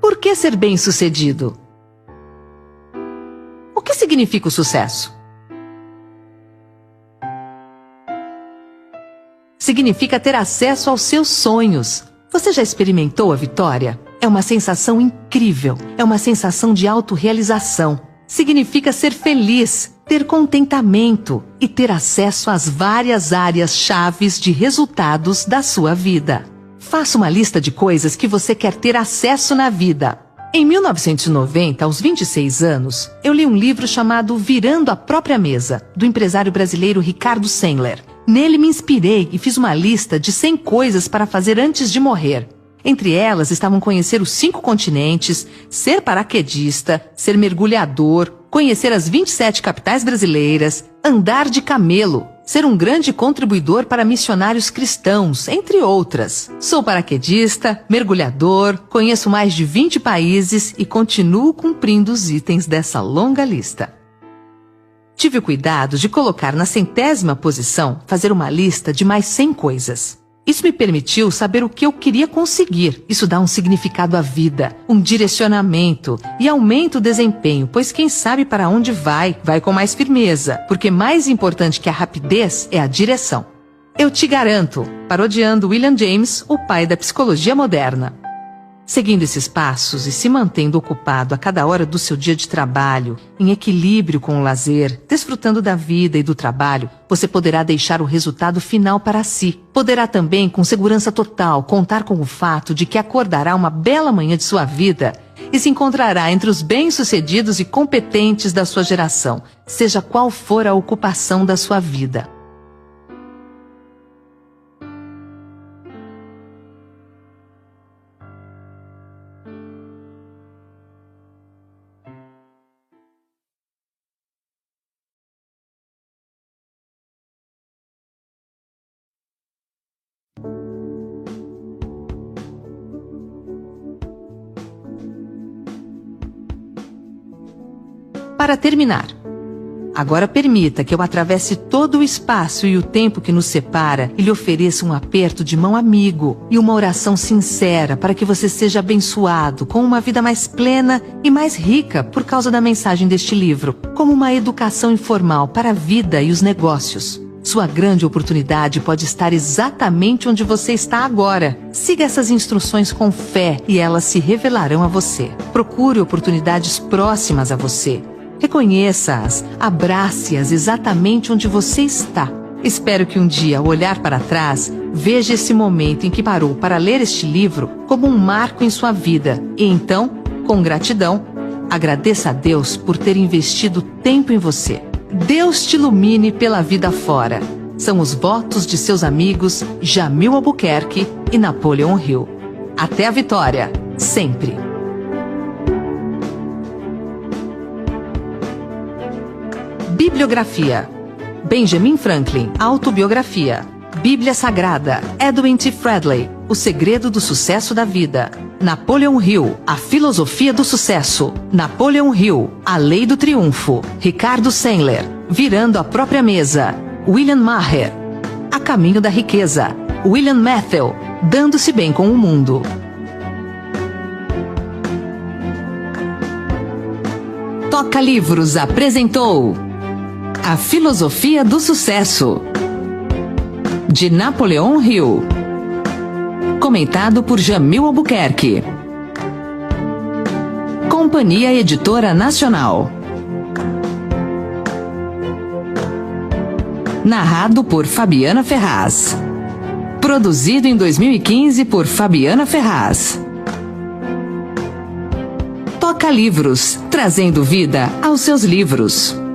A: Por que ser bem-sucedido? O que significa o sucesso? Significa ter acesso aos seus sonhos. Você já experimentou a vitória? É É uma sensação incrível, é uma sensação de autorrealização. Significa ser feliz, ter contentamento e ter acesso às várias áreas chaves de resultados da sua vida. Faça uma lista de coisas que você quer ter acesso na vida. Em 1990, aos 26 anos, eu li um livro chamado Virando a Própria Mesa, do empresário brasileiro Ricardo Sandler. Nele me inspirei e fiz uma lista de 100 coisas para fazer antes de morrer. Entre elas estavam conhecer os 5 continentes, ser paraquedista, ser mergulhador, conhecer as 27 capitais brasileiras, andar de camelo, ser um grande contribuidor para missionários cristãos, entre outras. Sou paraquedista, mergulhador, conheço mais de 20 países e continuo cumprindo os itens dessa longa lista. Tive o cuidado de colocar na 100ª posição, fazer uma lista de mais 100 coisas. Isso me permitiu saber o que eu queria conseguir. Isso dá um significado à vida, um direcionamento e aumenta o desempenho, pois quem sabe para onde vai com mais firmeza, porque mais importante que a rapidez é a direção. Eu te garanto, parodiando William James, o pai da psicologia moderna. Seguindo esses passos e se mantendo ocupado a cada hora do seu dia de trabalho, em equilíbrio com o lazer, desfrutando da vida e do trabalho, você poderá deixar o resultado final para si. Poderá também, com segurança total, contar com o fato de que acordará uma bela manhã de sua vida e se encontrará entre os bem-sucedidos e competentes da sua geração, seja qual for a ocupação da sua vida. Para terminar, agora permita que eu atravesse todo o espaço e o tempo que nos separa e lhe ofereça um aperto de mão amigo e uma oração sincera para que você seja abençoado com uma vida mais plena e mais rica por causa da mensagem deste livro, como uma educação informal para a vida e os negócios. Sua grande oportunidade pode estar exatamente onde você está agora. Siga essas instruções com fé e elas se revelarão a você. Procure oportunidades próximas a você. Reconheça-as, abrace-as exatamente onde você está. Espero que um dia, ao olhar para trás, veja esse momento em que parou para ler este livro como um marco em sua vida. E então, com gratidão, agradeça a Deus por ter investido tempo em você. Deus te ilumine pela vida fora. São os votos de seus amigos Jamil Albuquerque e Napoleon Hill. Até a vitória, sempre! Bibliografia: Benjamin Franklin, autobiografia. Bíblia Sagrada, Edwin T. Fredley, O Segredo do Sucesso da Vida. Napoleon Hill, A Filosofia do Sucesso. Napoleon Hill, A Lei do Triunfo. Ricardo Sandler, Virando a Própria Mesa. William Maher, A Caminho da Riqueza. William Matthau, Dando-se Bem com o Mundo. Toca Livros apresentou A Filosofia do Sucesso, de Napoleon Hill. Comentado por Jamil Albuquerque. Companhia Editora Nacional. Narrado por Fabiana Ferraz. Produzido em 2015 por Fabiana Ferraz. Toca Livros, trazendo vida aos seus livros.